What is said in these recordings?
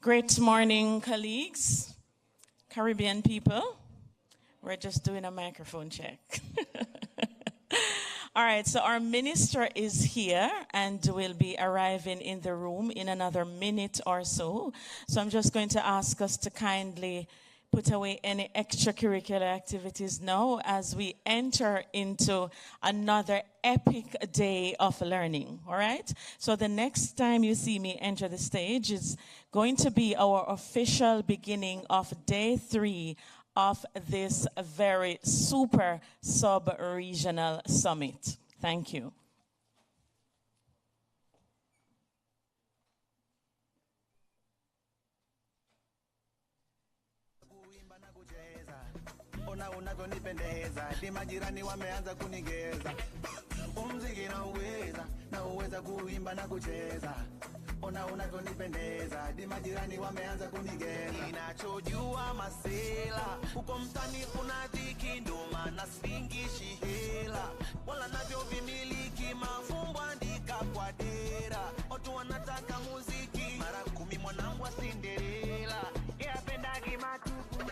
Great morning, colleagues, Caribbean people. We're just doing a microphone check. All right, so our minister is here and will be arriving in the room in another minute or so. So I'm just going to ask us to kindly put away any extracurricular activities now as we enter into another epic day of learning, all right? So the next time you see me enter the stage is going to be our official beginning of day 3 of this very super sub-regional summit. Thank you. Ona unavyonipendeza, ni majirani wameanza kunigeza. Umziki nauweza kuimba na kucheza. Ona unavyonipendeza, ni majirani wameanza kunigeza. Ninachojua masela, uko mtani kuna dhiki ndo maana singishi hela. Wala navyo vimiliki mafumbo andika kwa dera. Watu wanataka muziki, mara 10 mwanangu wa Cinderella. Yapendagi matupu,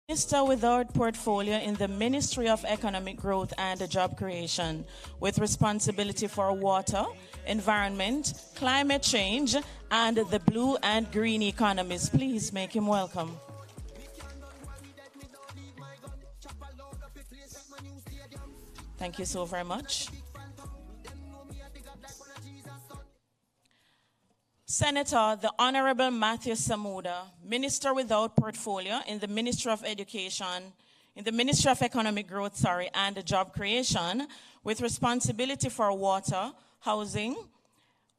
Minister without portfolio in the Ministry of Economic Growth and Job Creation, with responsibility for water, environment, climate change, and the blue and green economies. Please make him welcome. Thank you so very much. Senator, the Honorable Matthew Samuda, Minister without portfolio in the Ministry of Education, in the Ministry of Economic Growth, and Job Creation, with responsibility for water, housing,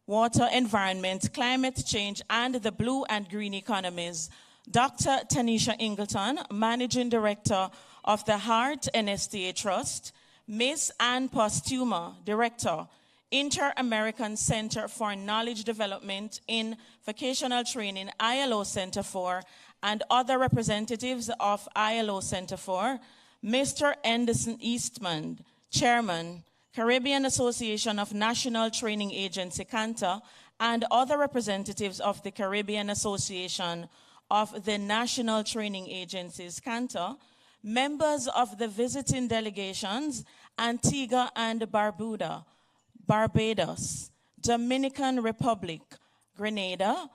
water, environment, climate change, and the blue and green economies. Dr. Tanisha Ingleton, Managing Director of the Heart NSTA Trust, Miss Ann Postuma, Director, Inter-American Center for Knowledge Development in Vocational Training, ILO CINTERFOR, and other representatives of ILO CINTERFOR, Mr. Anderson Eastman, Chairman, Caribbean Association of National Training Agency, CANTA, and other representatives of the Caribbean Association of the National Training Agencies, CANTA, members of the visiting delegations, Antigua and Barbuda, Barbados, Dominican Republic, Grenada,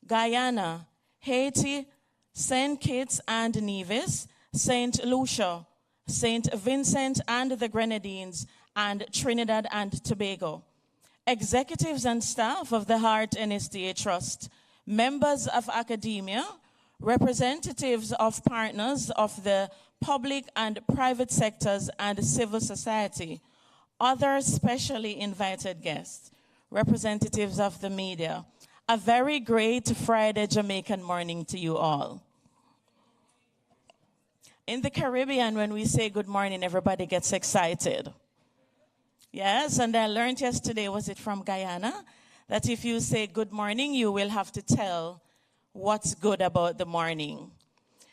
Guyana, Haiti, St. Kitts and Nevis, St. Lucia, St. Vincent and the Grenadines, and Trinidad and Tobago. Executives and staff of the Heart NSTA Trust, members of academia, representatives of partners of the public and private sectors and civil society, other specially invited guests, representatives of the media. A very great Friday Jamaican morning to you all. In the Caribbean, when we say good morning, everybody gets excited. Yes, and I learned yesterday, was it from Guyana, that if you say good morning, you will have to tell what's good about the morning.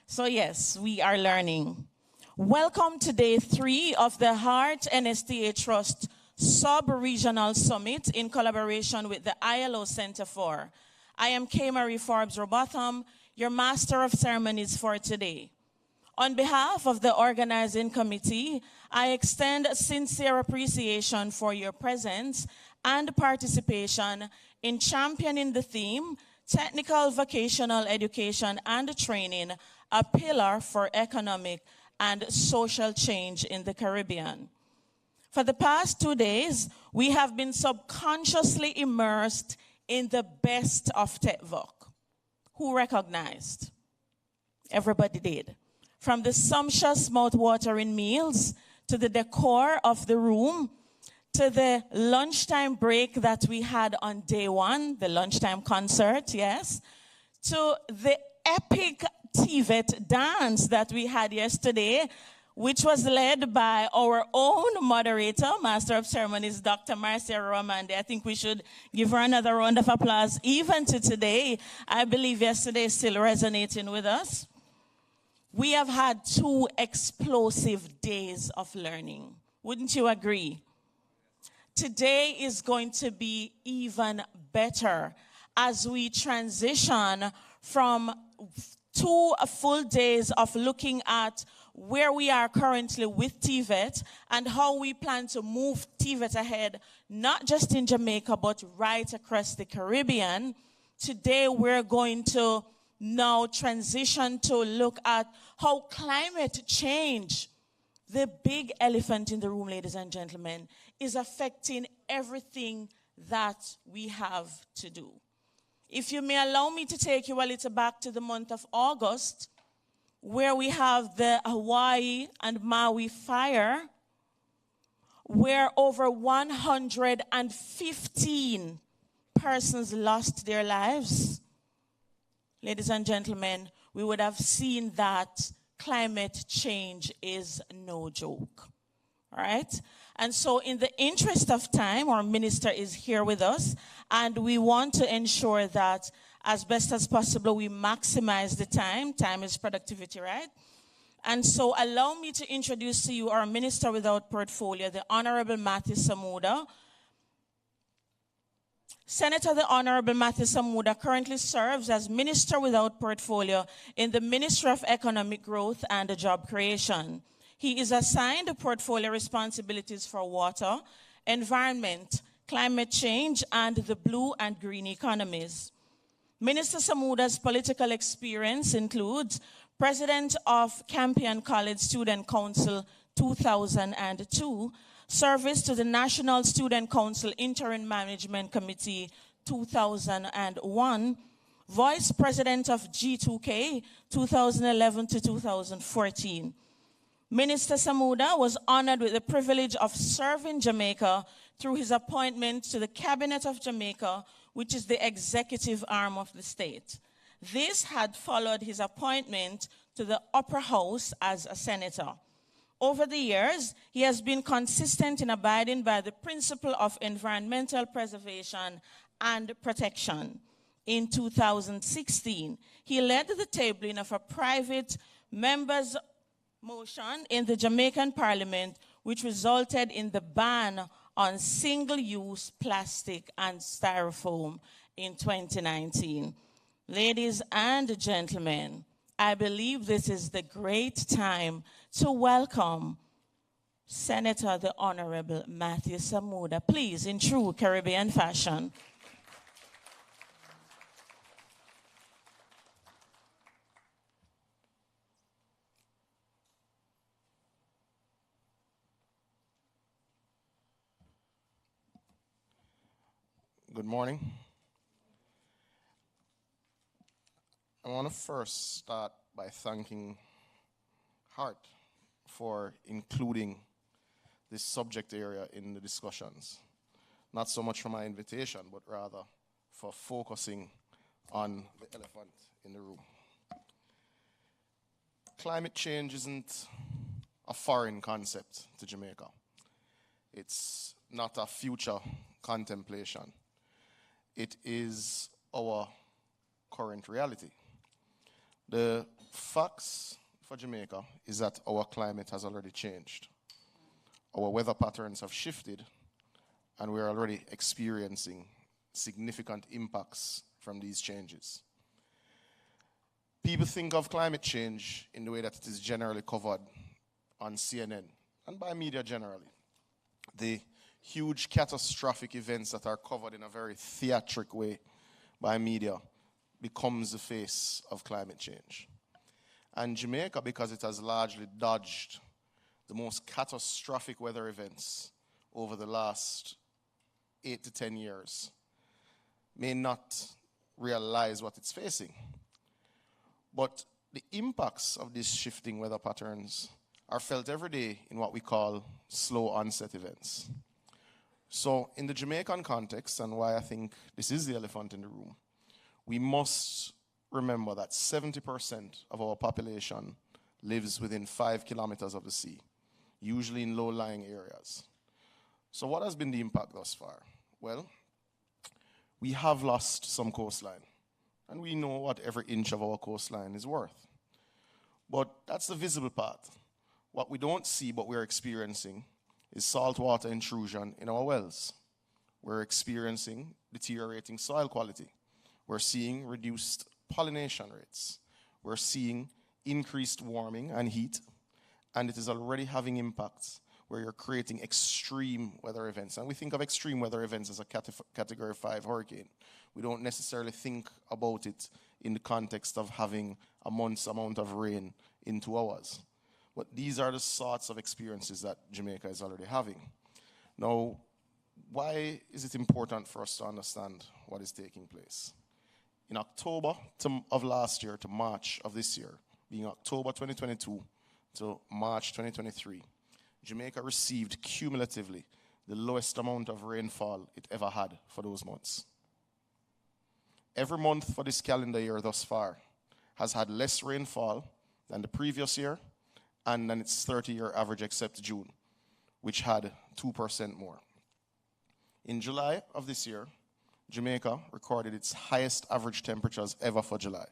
So yes, we are learning. Welcome to day 3 of the Heart NSTA Trust Sub-Regional Summit in collaboration with the ILO CINTERFOR. I am K. Marie Forbes Robotham, your Master of Ceremonies for today. On behalf of the organizing committee, I extend sincere appreciation for your presence and participation in championing the theme, Technical Vocational Education and Training, a pillar for economic and social change in the Caribbean. For the past 2 days, we have been subconsciously immersed in the best of TechVoc. Who recognized? Everybody did. From the sumptuous mouth-watering meals, to the decor of the room, to the lunchtime break that we had on day 1, the lunchtime concert, yes, to the epic TVET dance that we had yesterday, which was led by our own moderator, Master of Ceremonies, Dr. Marcia Romande. I think we should give her another round of applause, even to today. I believe yesterday is still resonating with us. We have had 2 explosive days of learning. Wouldn't you agree? Today is going to be even better as we transition from 2 full days of looking at where we are currently with TVET and how we plan to move TVET ahead, not just in Jamaica, but right across the Caribbean. Today, we're going to now transition to look at how climate change, the big elephant in the room, ladies and gentlemen, is affecting everything that we have to do. If you may allow me to take you a little back to the month of August, where we have the Hawaii and Maui fire, where over 115 persons lost their lives. Ladies and gentlemen, we would have seen that climate change is no joke, all right? And so in the interest of time, our minister is here with us, and we want to ensure that as best as possible, we maximize the time. Time is productivity, right? And so allow me to introduce to you our minister without portfolio, the Honorable Matthew Samuda. Senator the Honorable Matthew Samuda currently serves as Minister without portfolio in the Ministry of Economic Growth and Job Creation. He is assigned portfolio responsibilities for water, environment, climate change, and the blue and green economies. Minister Samuda's political experience includes President of Campion College Student Council 2002, service to the National Student Council Interim Management Committee 2001, Vice President of G2K 2011 to 2014. Minister Samuda was honored with the privilege of serving Jamaica through his appointment to the Cabinet of Jamaica, which is the executive arm of the state. This had followed his appointment to the upper house as a senator. Over the years, he has been consistent in abiding by the principle of environmental preservation and protection. In 2016, he led the tabling of a private members' motion in the Jamaican Parliament, which resulted in the ban on single-use plastic and styrofoam in 2019. Ladies and gentlemen, I believe this is the great time to welcome Senator the Honorable Matthew Samuda. Please, in true Caribbean fashion. Good morning. I want to first start by thanking Hart for including this subject area in the discussions. Not so much for my invitation, but rather for focusing on the elephant in the room. Climate change isn't a foreign concept to Jamaica. It's not a future contemplation. It is our current reality. The facts for Jamaica is that our climate has already changed. Our weather patterns have shifted, and we're already experiencing significant impacts from these changes. People think of climate change in the way that it is generally covered on CNN and by media generally. The huge catastrophic events that are covered in a very theatric way by media becomes the face of climate change. And Jamaica, because it has largely dodged the most catastrophic weather events over the last 8 to 10 years, may not realize what it's facing. But the impacts of these shifting weather patterns are felt every day in what we call slow onset events. So in the Jamaican context, and why I think this is the elephant in the room, we must remember that 70% of our population lives within 5 kilometers of the sea, usually in low-lying areas. So what has been the impact thus far? Well, we have lost some coastline, and we know what every inch of our coastline is worth. But that's the visible part. What we don't see but we're experiencing is saltwater intrusion in our wells. We're experiencing deteriorating soil quality. We're seeing reduced pollination rates. We're seeing increased warming and heat, and it is already having impacts where you're creating extreme weather events. And we think of extreme weather events as a category 5 hurricane. We don't necessarily think about it in the context of having a month's amount of rain in 2 hours. But these are the sorts of experiences that Jamaica is already having. Now, why is it important for us to understand what is taking place? In October of last year to March of this year, being October 2022 to March 2023, Jamaica received cumulatively the lowest amount of rainfall it ever had for those months. Every month for this calendar year thus far has had less rainfall than the previous year and than its 30-year average except June, which had 2% more. In July of this year, Jamaica recorded its highest average temperatures ever for July.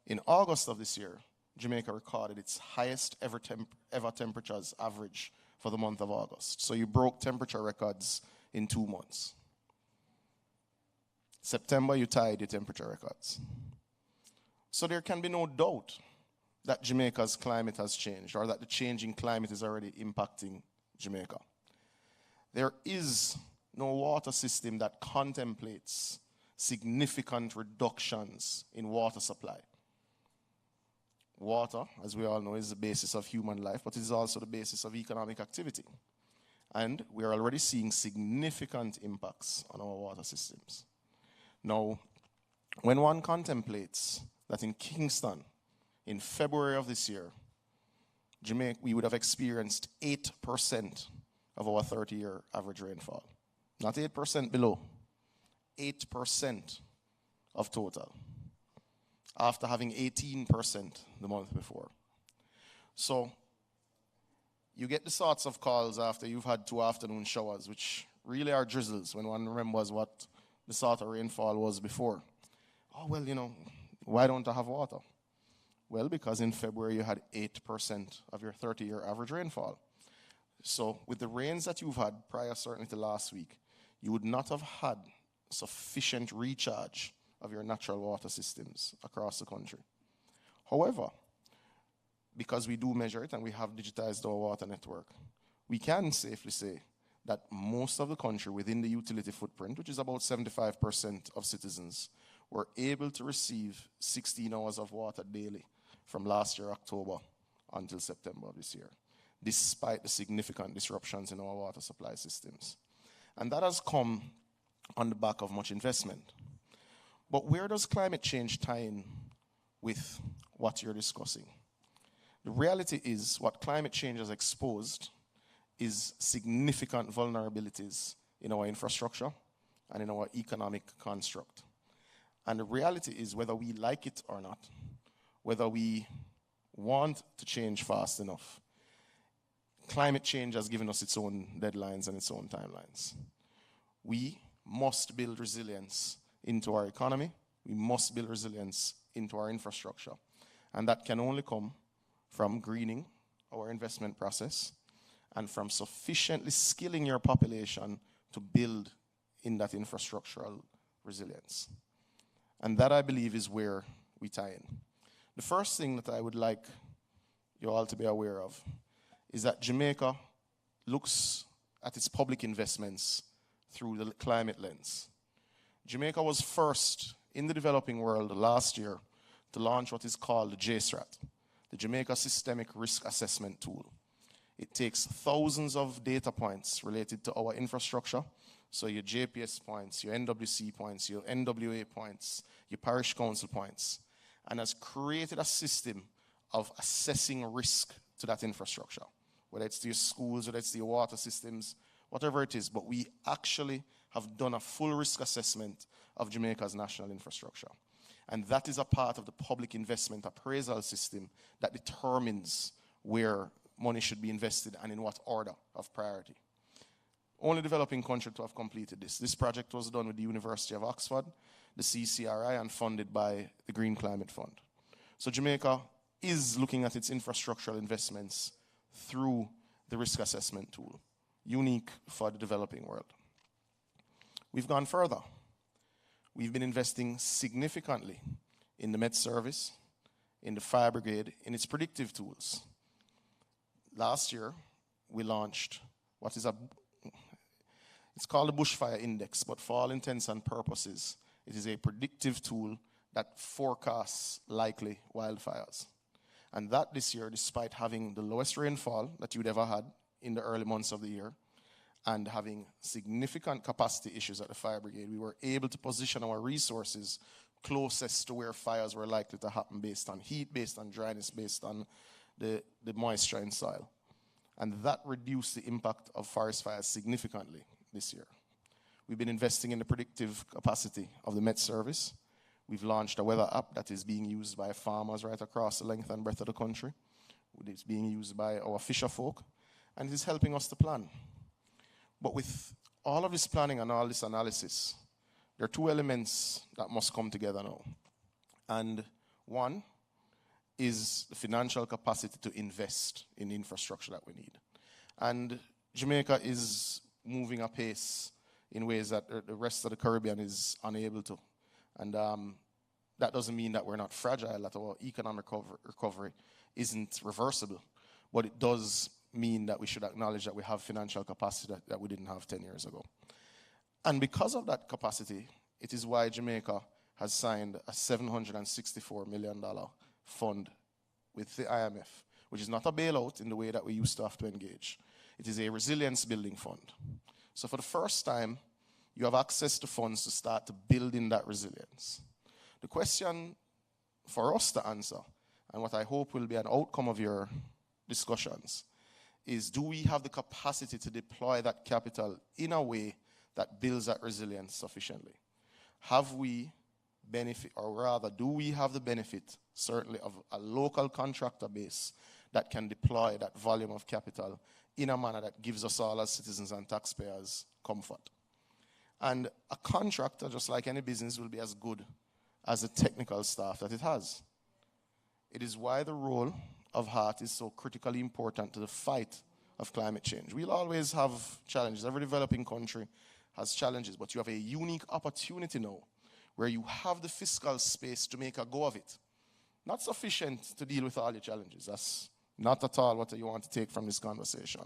In August of this year, Jamaica recorded its highest ever temperatures average for the month of August. So you broke temperature records in 2 months. September, you tied your temperature records. So there can be no doubt that Jamaica's climate has changed, or that the changing climate is already impacting Jamaica. There is no water system that contemplates significant reductions in water supply. Water, as we all know, is the basis of human life, but it is also the basis of economic activity. And we are already seeing significant impacts on our water systems. Now, when one contemplates that in Kingston, in February of this year, Jamaica, we would have experienced 8% of our 30-year average rainfall. Not 8% below, 8% of total, after having 18% the month before. So you get the sorts of calls after you've had 2 afternoon showers, which really are drizzles when one remembers what the sort of rainfall was before. Oh, well, why don't I have water? Well, because in February you had 8% of your 30-year average rainfall. So with the rains that you've had prior certainly to last week, you would not have had sufficient recharge of your natural water systems across the country. However, because we do measure it and we have digitized our water network, we can safely say that most of the country within the utility footprint, which is about 75% of citizens, were able to receive 16 hours of water daily from last year, October, until September of this year, despite the significant disruptions in our water supply systems. And that has come on the back of much investment. But where does climate change tie in with what you're discussing? The reality is what climate change has exposed is significant vulnerabilities in our infrastructure and in our economic construct. And the reality is, whether we like it or not, whether we want to change fast enough, climate change has given us its own deadlines and its own timelines. We must build resilience into our economy. We must build resilience into our infrastructure. And that can only come from greening our investment process and from sufficiently skilling your population to build in that infrastructural resilience. And that, I believe, is where we tie in. The first thing that I would like you all to be aware of is that Jamaica looks at its public investments through the climate lens. Jamaica was first in the developing world last year to launch what is called the JSRAT, the Jamaica Systemic Risk Assessment Tool. It takes thousands of data points related to our infrastructure, so your JPS points, your NWC points, your NWA points, your parish council points, and has created a system of assessing risk to that infrastructure, whether it's to your schools, whether it's to your water systems, whatever it is. But we actually have done a full risk assessment of Jamaica's national infrastructure. And that is a part of the public investment appraisal system that determines where money should be invested and in what order of priority. Only developing country to have completed this. This project was done with the University of Oxford, the CCRI, and funded by the Green Climate Fund. So Jamaica is looking at its infrastructural investments through the risk assessment tool, unique for the developing world. We've gone further. We've been investing significantly in the Met Service, in the fire brigade, in its predictive tools. Last year, we launched what is it's called the Bushfire Index, but for all intents and purposes, it is a predictive tool that forecasts likely wildfires. And that this year, despite having the lowest rainfall that you'd ever had in the early months of the year, and having significant capacity issues at the fire brigade, we were able to position our resources closest to where fires were likely to happen based on heat, based on dryness, based on the moisture in soil. And that reduced the impact of forest fires significantly this year. We've been investing in the predictive capacity of the Met Service. We've launched a weather app that is being used by farmers right across the length and breadth of the country. It's being used by our fisher folk, and it is helping us to plan. But with all of this planning and all this analysis, there are 2 elements that must come together now. And one is the financial capacity to invest in the infrastructure that we need. And Jamaica is moving apace in ways that the rest of the Caribbean is unable to. And that doesn't mean that we're not fragile, that our economic recovery isn't reversible. But it does mean that we should acknowledge that we have financial capacity that we didn't have 10 years ago. And because of that capacity, it is why Jamaica has signed a $764 million fund with the IMF, which is not a bailout in the way that we used to have to engage. It is a resilience building fund. So for the first time, you have access to funds to start to build in that resilience. The question for us to answer, and what I hope will be an outcome of your discussions, is do we have the capacity to deploy that capital in a way that builds that resilience sufficiently? Have we benefit, or rather, do we have the benefit, certainly, of a local contractor base that can deploy that volume of capital in a manner that gives us all as citizens and taxpayers comfort? And a contractor, just like any business, will be as good as the technical staff that it has. It is why the role of HEART is so critically important to the fight of climate change. We'll always have challenges. Every developing country has challenges, but you have a unique opportunity now where you have the fiscal space to make a go of it. Not sufficient to deal with all your challenges. That's not at all what you want to take from this conversation.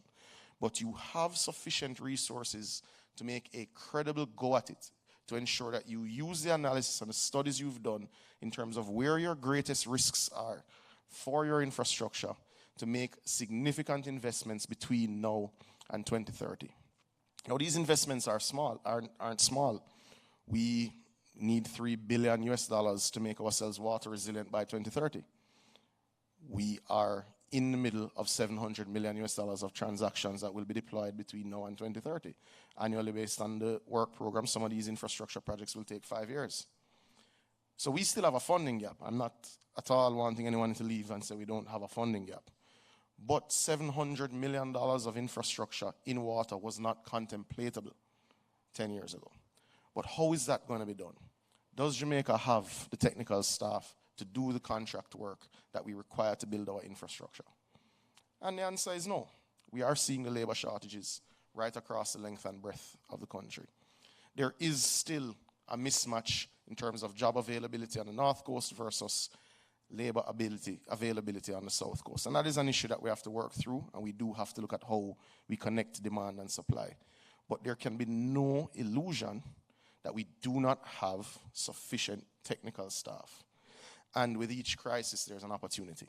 But you have sufficient resources to make a credible go at it, to ensure that you use the analysis and the studies you've done in terms of where your greatest risks are for your infrastructure to make significant investments between now and 2030. Now, these investments aren't small. We need $3 billion to make ourselves water resilient by 2030. We are in the middle of $700 million of transactions that will be deployed between now and 2030. Annually, based on the work program, some of these infrastructure projects will take 5 years. So we still have a funding gap. I'm not at all wanting anyone to leave and say we don't have a funding gap. But $700 million of infrastructure in water was not contemplatable 10 years ago. But how is that going to be done? Does Jamaica have the technical staff to do the contract work that we require to build our infrastructure? And the answer is no. We are seeing the labor shortages right across the length and breadth of the country. There is still a mismatch in terms of job availability on the North Coast versus labor availability on the South Coast. And that is an issue that we have to work through, and we do have to look at how we connect demand and supply. But there can be no illusion that we do not have sufficient technical staff. And with each crisis, there's an opportunity.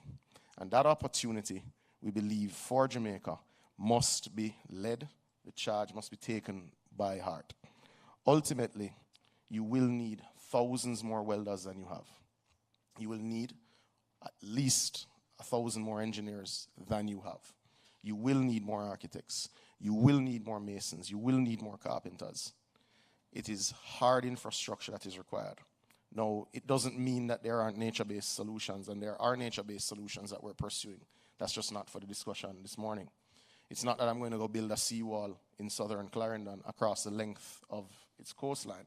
And that opportunity, we believe, for Jamaica must be led, the charge must be taken by HEART. Ultimately, you will need thousands more welders than you have. You will need at least 1,000 more engineers than you have. You will need more architects. You will need more masons. You will need more carpenters. It is hard infrastructure that is required. Now, it doesn't mean that there aren't nature-based solutions, and there are nature-based solutions that we're pursuing. That's just not for the discussion this morning. It's not that I'm going to go build a seawall in southern Clarendon across the length of its coastline.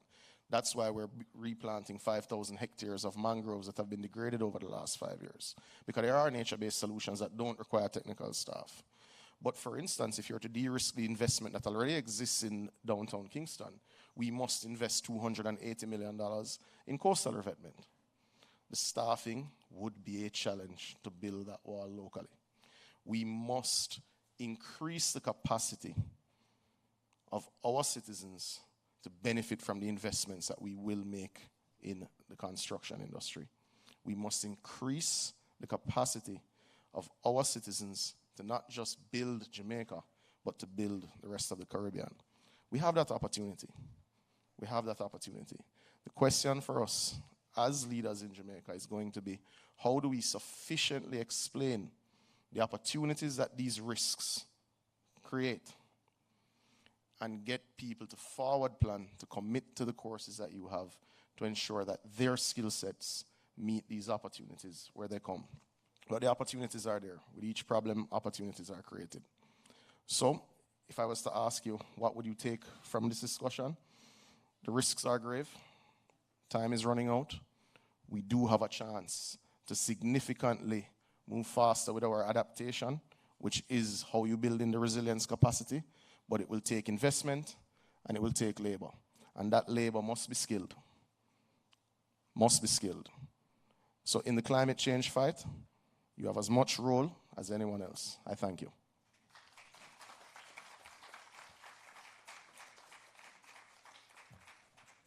That's why we're replanting 5,000 hectares of mangroves that have been degraded over the last 5 years. Because there are nature-based solutions that don't require technical staff. But for instance, if you're to de-risk the investment that already exists in downtown Kingston, we must invest $280 million in coastal revetment. The staffing would be a challenge to build that wall locally. We must increase the capacity of our citizens to benefit from the investments that we will make in the construction industry. We must increase the capacity of our citizens to not just build Jamaica, but to build the rest of the Caribbean. We have that opportunity. We have that opportunity. The question for us as leaders in Jamaica is going to be, how do we sufficiently explain the opportunities that these risks create and get people to forward plan, to commit to the courses that you have to ensure that their skill sets meet these opportunities where they come. But the opportunities are there. With each problem, opportunities are created. So, if I was to ask you, what would you take from this discussion? The risks are grave. Time is running out. We do have a chance to significantly move faster with our adaptation, which is how you build in the resilience capacity, but it will take investment and it will take labor. And that labor must be skilled. Must be skilled. So in the climate change fight, you have as much role as anyone else. I thank you.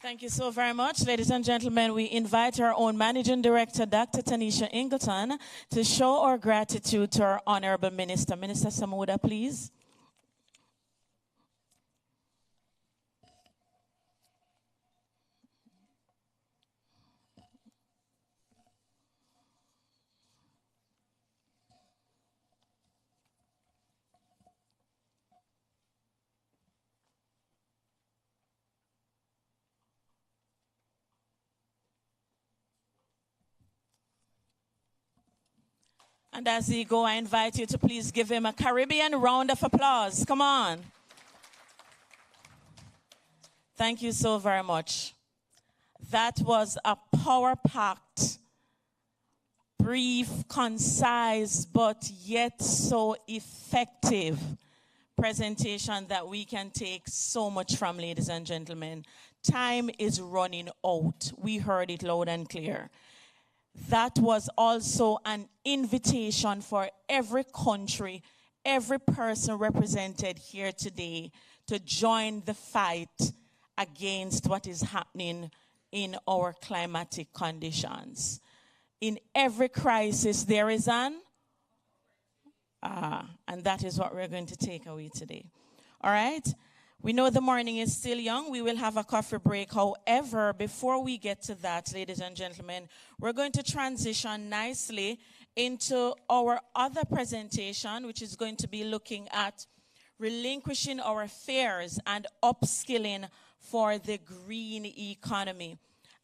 Thank you so very much. Ladies and gentlemen, we invite our own Managing Director, Dr. Tanisha Ingleton, to show our gratitude to our Honorable Minister. Minister Samuda, please. And as he go, I invite you to please give him a Caribbean round of applause. Come on. Thank you so very much. That was a power-packed, brief, concise, but yet so effective presentation that we can take so much from, ladies and gentlemen. Time is running out. We heard it loud and clear. That was also an invitation for every country, every person represented here today to join the fight against what is happening in our climatic conditions. In every crisis, there is an and that is what we're going to take away today. All right? We know the morning is still young. We will have a coffee break. However, before we get to that, ladies and gentlemen, we're going to transition nicely into our other presentation, which is going to be looking at relinquishing our fears and upskilling for the green economy.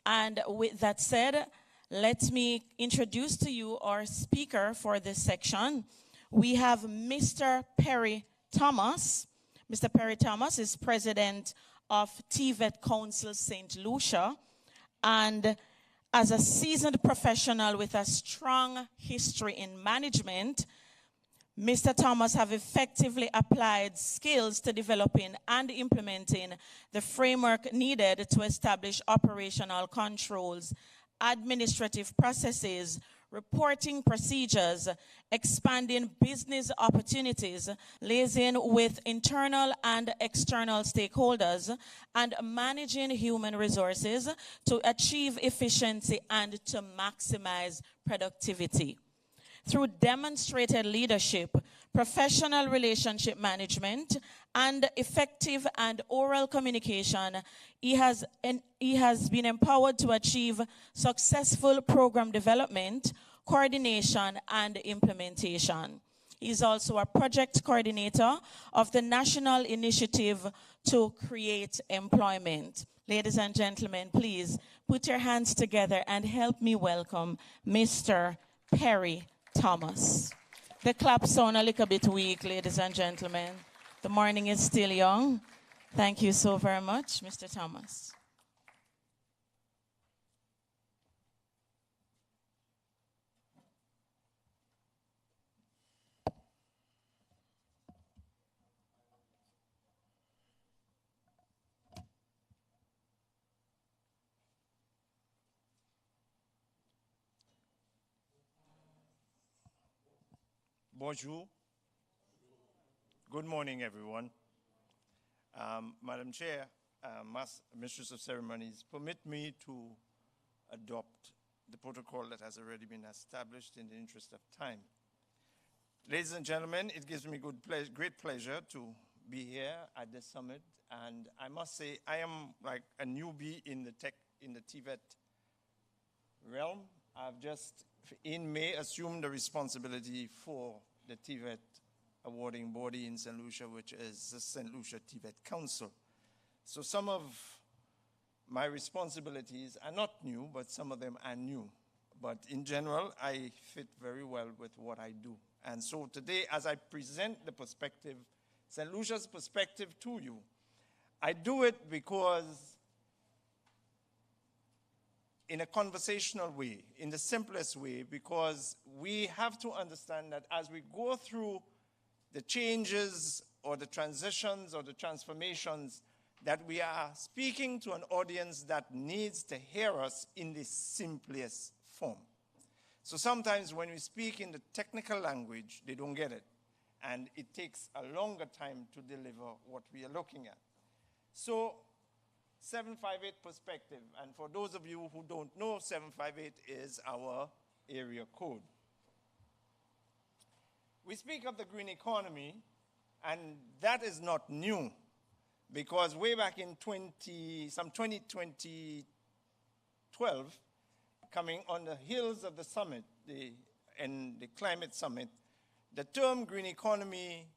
And with that said, let me introduce to you our speaker for this section. We have Mr. Perry Thomas. Mr. Perry Thomas is president of TVET Council St. Lucia, and as a seasoned professional with a strong history in management, Mr. Thomas have effectively applied skills to developing and implementing the framework needed to establish operational controls, administrative processes, reporting procedures, expanding business opportunities, liaising with internal and external stakeholders, and managing human resources to achieve efficiency and to maximize productivity. Through demonstrated leadership, professional relationship management, and effective and oral communication, he has been empowered to achieve successful program development, coordination, and implementation. He is also a project coordinator of the National Initiative to Create Employment. Ladies and gentlemen, please put your hands together and help me welcome Mr. Perry Thomas. The claps sound a little bit weak, ladies and gentlemen. The morning is still young. Thank you so very much, Mr. Thomas. Bonjour. Good morning, everyone. Madam Chair, Mistress of Ceremonies, permit me to adopt the protocol that has already been established in the interest of time. Ladies and gentlemen, it gives me great pleasure to be here at this summit, and I must say I am like a newbie in the TVET realm. I've just in May assumed the responsibility for the TVET awarding body in St. Lucia, which is the St. Lucia TVET Council. So some of my responsibilities are not new, but some of them are new. But in general, I fit very well with what I do. And so today, as I present the perspective, St. Lucia's perspective to you, I do it because in a conversational way, in the simplest way, because we have to understand that as we go through the changes or the transitions or the transformations that we are speaking to an audience that needs to hear us in the simplest form. So sometimes when we speak in the technical language, they don't get it. And it takes a longer time to deliver what we are looking at. So 758 perspective, and for those of you who don't know, 758 is our area code. We speak of the green economy, and that is not new, because way back in 2012, coming on the heels of the summit, the climate summit, the term green economy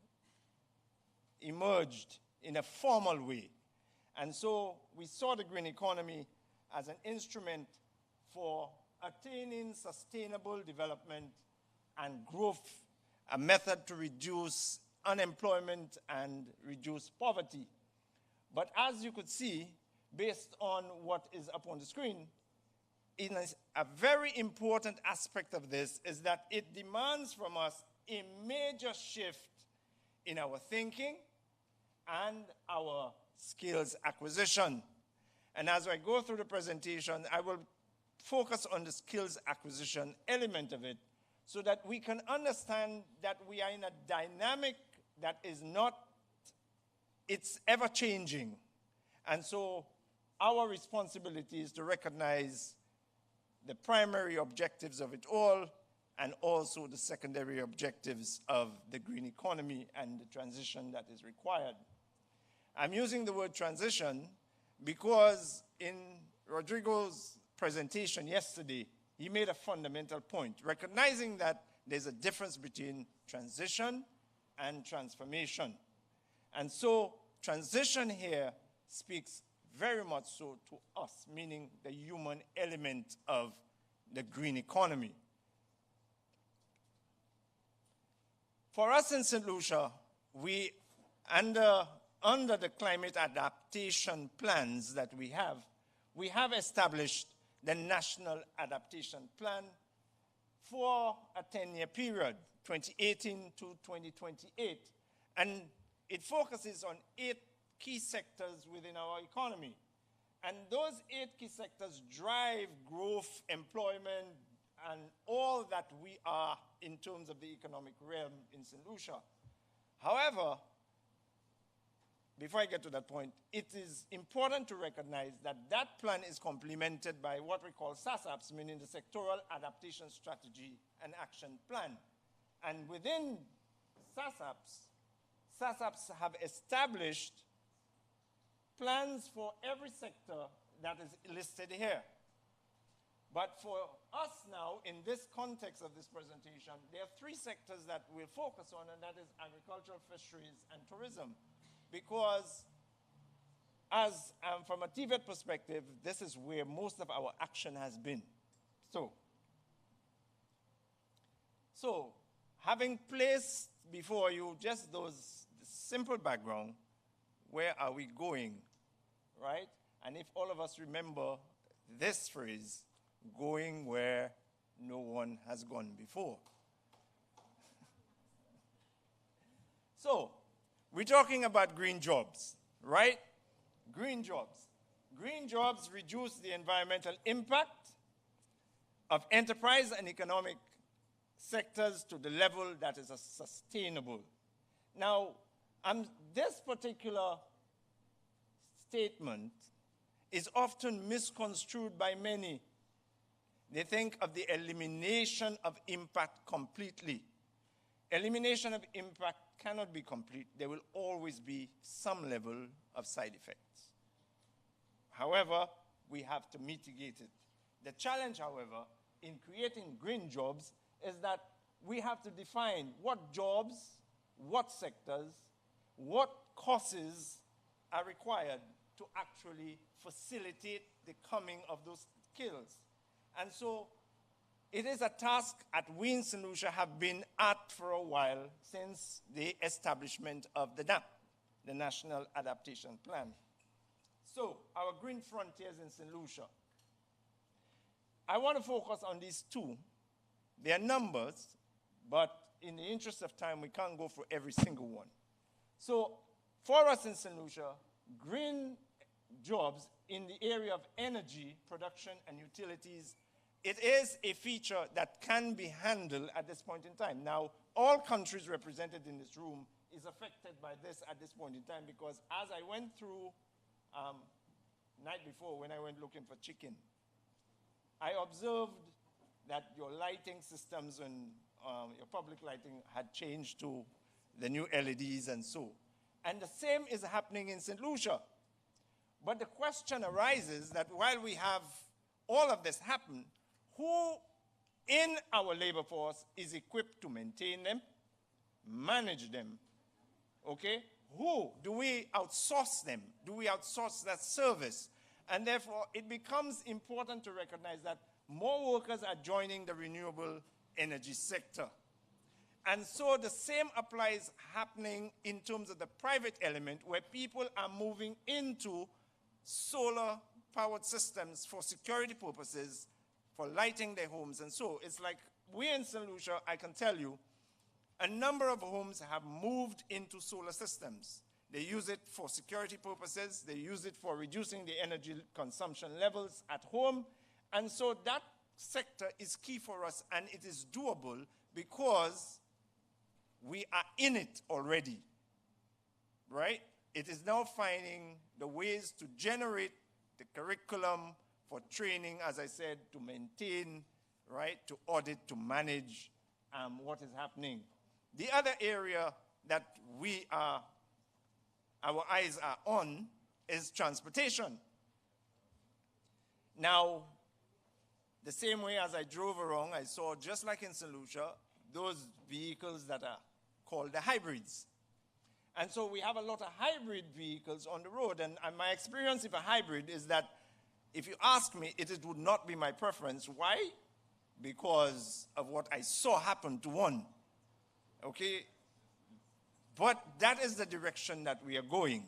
emerged in a formal way. And so we saw the green economy as an instrument for attaining sustainable development and growth, a method to reduce unemployment and reduce poverty. But as you could see, based on what is up on the screen, a very important aspect of this is that it demands from us a major shift in our thinking and our skills acquisition. And as I go through the presentation, I will focus on the skills acquisition element of it so that we can understand that we are in a dynamic that is not, it's ever changing. And so our responsibility is to recognize the primary objectives of it all and also the secondary objectives of the green economy and the transition that is required. I'm using the word transition because in Rodrigo's presentation yesterday, he made a fundamental point, recognizing that there's a difference between transition and transformation. And so transition here speaks very much so to us, meaning the human element of the green economy. For us in St. Lucia, we, under the climate adaptation plans that we have established the National Adaptation Plan for a 10-year period, 2018 to 2028. And it focuses on 8 key sectors within our economy. And those 8 key sectors drive growth, employment, and all that we are in terms of the economic realm in St. Lucia. However, before I get to that point, it is important to recognize that that plan is complemented by what we call SASAPs, meaning the Sectoral Adaptation Strategy and Action Plan. And within SASAPs have established plans for every sector that is listed here. But for us now, in this context of this presentation, there are 3 sectors that we'll focus on, and that is agricultural, fisheries, and tourism. Because as from a TVET perspective, this is where most of our action has been. So having placed before you just those simple background, where are we going, right? And if all of us remember this phrase, going where no one has gone before. So, we're talking about green jobs, right? Green jobs. Green jobs reduce the environmental impact of enterprise and economic sectors to the level that is sustainable. Now, this particular statement is often misconstrued by many. They think of the elimination of impact completely. Elimination of impact cannot be complete. There will always be some level of side effects. However, we have to mitigate it. The challenge, however, in creating green jobs is that we have to define what jobs, what sectors, what causes are required to actually facilitate the coming of those skills. And so it is a task that we in St. Lucia have been at for a while since the establishment of the NAP, the National Adaptation Plan. So our green frontiers in St. Lucia. I want to focus on these 2. They are numbers, but in the interest of time, we can't go for every single one. So for us in St. Lucia, green jobs in the area of energy production and utilities, it is a feature that can be handled at this point in time. Now, all countries represented in this room is affected by this at this point in time, because as I went through night before when I went looking for chicken, I observed that your lighting systems and your public lighting had changed to the new LEDs and so. And the same is happening in St. Lucia. But the question arises that while we have all of this happen, who in our labor force is equipped to maintain them, manage them, okay? Who? Do we outsource them? Do we outsource that service? And therefore, it becomes important to recognize that more workers are joining the renewable energy sector. And so the same applies happening in terms of the private element, where people are moving into solar-powered systems for security purposes, for lighting their homes. And so it's like we in St. Lucia, I can tell you, a number of homes have moved into solar systems. They use it for security purposes. They use it for reducing the energy consumption levels at home. And so that sector is key for us, and it is doable because we are in it already, right? It is now finding the ways to generate the curriculum for training, as I said, to maintain, right, to audit, to manage what is happening. The other area that our eyes are on is transportation. Now, the same way as I drove around, I saw, just like in St. Lucia, those vehicles that are called the hybrids. And so we have a lot of hybrid vehicles on the road. And my experience with a hybrid is that, if you ask me, it would not be my preference. Why? Because of what I saw happen to one. Okay? But that is the direction that we are going.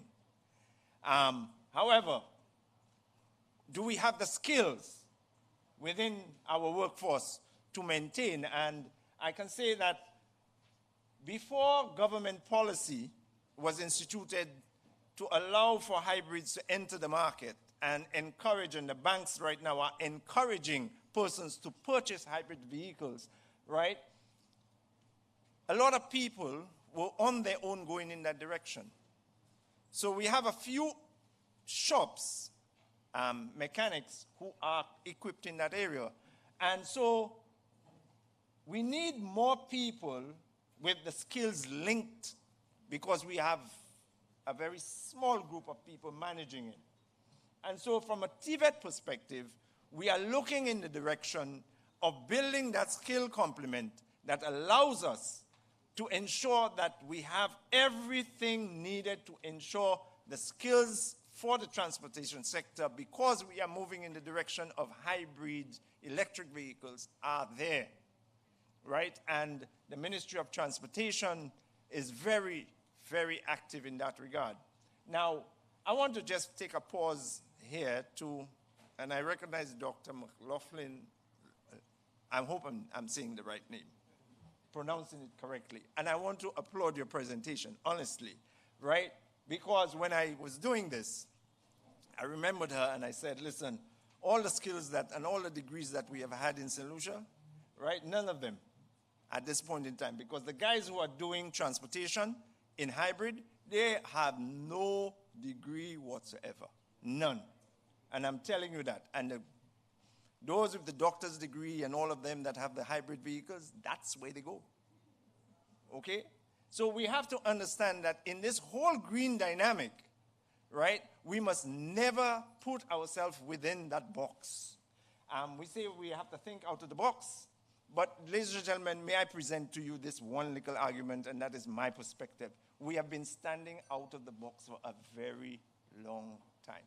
However, do we have the skills within our workforce to maintain? And I can say that before government policy was instituted to allow for hybrids to enter the market and encourage, and the banks right now are encouraging persons to purchase hybrid vehicles, right? A lot of people were on their own going in that direction. So we have a few shops, mechanics, who are equipped in that area. And so we need more people with the skills linked, because we have a very small group of people managing it. And so from a TVET perspective, we are looking in the direction of building that skill complement that allows us to ensure that we have everything needed to ensure the skills for the transportation sector, because we are moving in the direction of hybrid electric vehicles, are there, right? And the Ministry of Transportation is very, very active in that regard. Now, I want to just take a pause here and I recognize Dr. McLaughlin. I hope I'm saying the right name, pronouncing it correctly. And I want to applaud your presentation, honestly, right? Because when I was doing this, I remembered her and I said, listen, all the skills and all the degrees that we have had in St. Lucia, right, none of them at this point in time, because the guys who are doing transportation in hybrid, they have no degree whatsoever, none. And I'm telling you that. And those with the doctor's degree and all of them that have the hybrid vehicles, that's where they go, okay? So we have to understand that in this whole green dynamic, right, we must never put ourselves within that box. We say we have to think out of the box. But, ladies and gentlemen, may I present to you this one little argument, and that is my perspective. We have been standing out of the box for a very long time.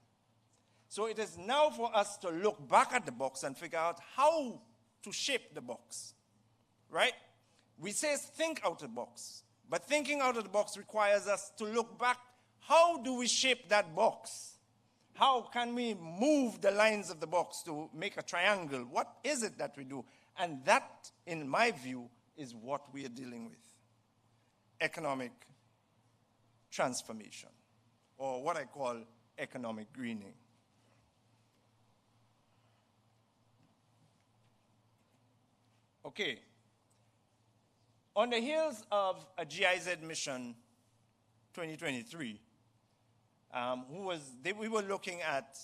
So it is now for us to look back at the box and figure out how to shape the box, right? We say think out of the box, but thinking out of the box requires us to look back. How do we shape that box? How can we move the lines of the box to make a triangle? What is it that we do? And that, in my view, is what we are dealing with. Economic transformation. or what I call economic greening. Okay. On the heels of a GIZ mission 2023, we were looking at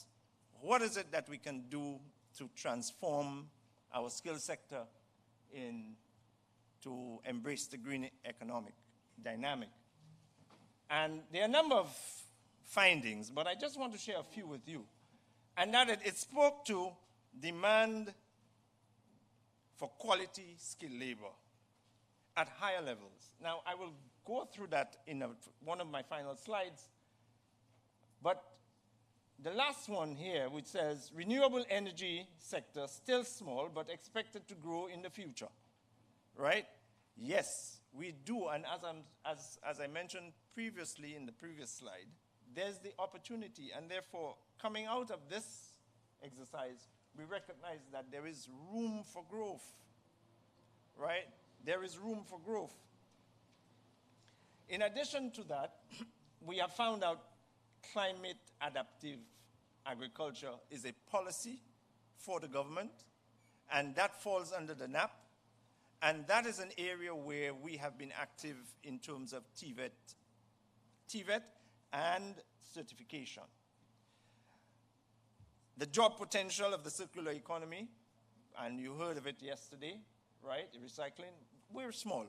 what is it that we can do to transform our skill sector to embrace the green economic dynamic. And there are a number of findings, but I just want to share a few with you. And that it spoke to demand for quality skilled labor at higher levels. Now, I will go through that in one of my final slides, but the last one here, which says, renewable energy sector still small, but expected to grow in the future, right? Yes, we do, and as I mentioned previously in the previous slide, there's the opportunity, and therefore, coming out of this exercise, we recognize that there is room for growth, right? There is room for growth. In addition to that, we have found out climate adaptive agriculture is a policy for the government, and that falls under the NAP, and that is an area where we have been active in terms of TVET and certification. The job potential of the circular economy, and you heard of it yesterday, right? Recycling, we're small.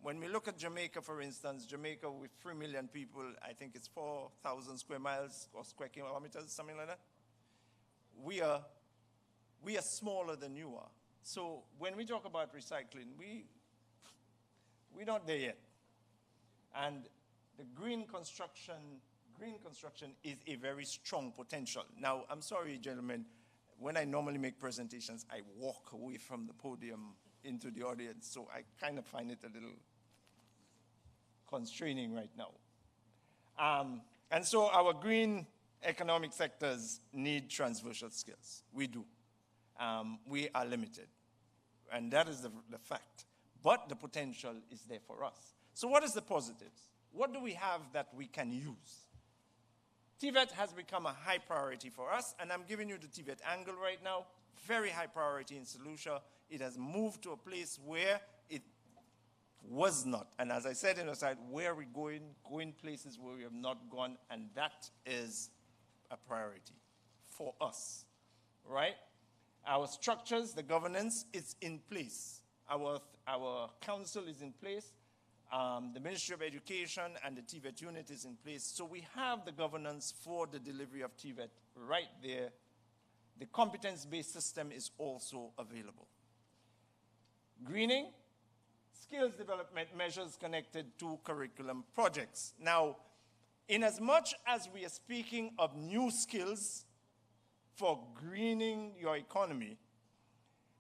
When we look at Jamaica, for instance, Jamaica with 3 million people, I think it's 4,000 square miles or square kilometers, something like that. We are smaller than you are. So when we talk about recycling, we're not there yet. And the green construction is a very strong potential. Now, I'm sorry, gentlemen, when I normally make presentations, I walk away from the podium into the audience, so I kind of find it a little constraining right now. And so our green economic sectors need transversal skills. We do. We are limited, and that is the fact. But the potential is there for us. So what is the positives? What do we have that we can use? TVET has become a high priority for us, and I'm giving you the TVET angle right now. Very high priority in St. Lucia. It has moved to a place where it was not. And as I said in the slide, where are we going places where we have not gone, and that is a priority for us, right? Our structures, the governance, is in place. Our council is in place. The Ministry of Education and the TVET unit is in place. So we have the governance for the delivery of TVET right there. The competence-based system is also available. Greening, skills development measures connected to curriculum projects. Now, in as much as we are speaking of new skills for greening your economy,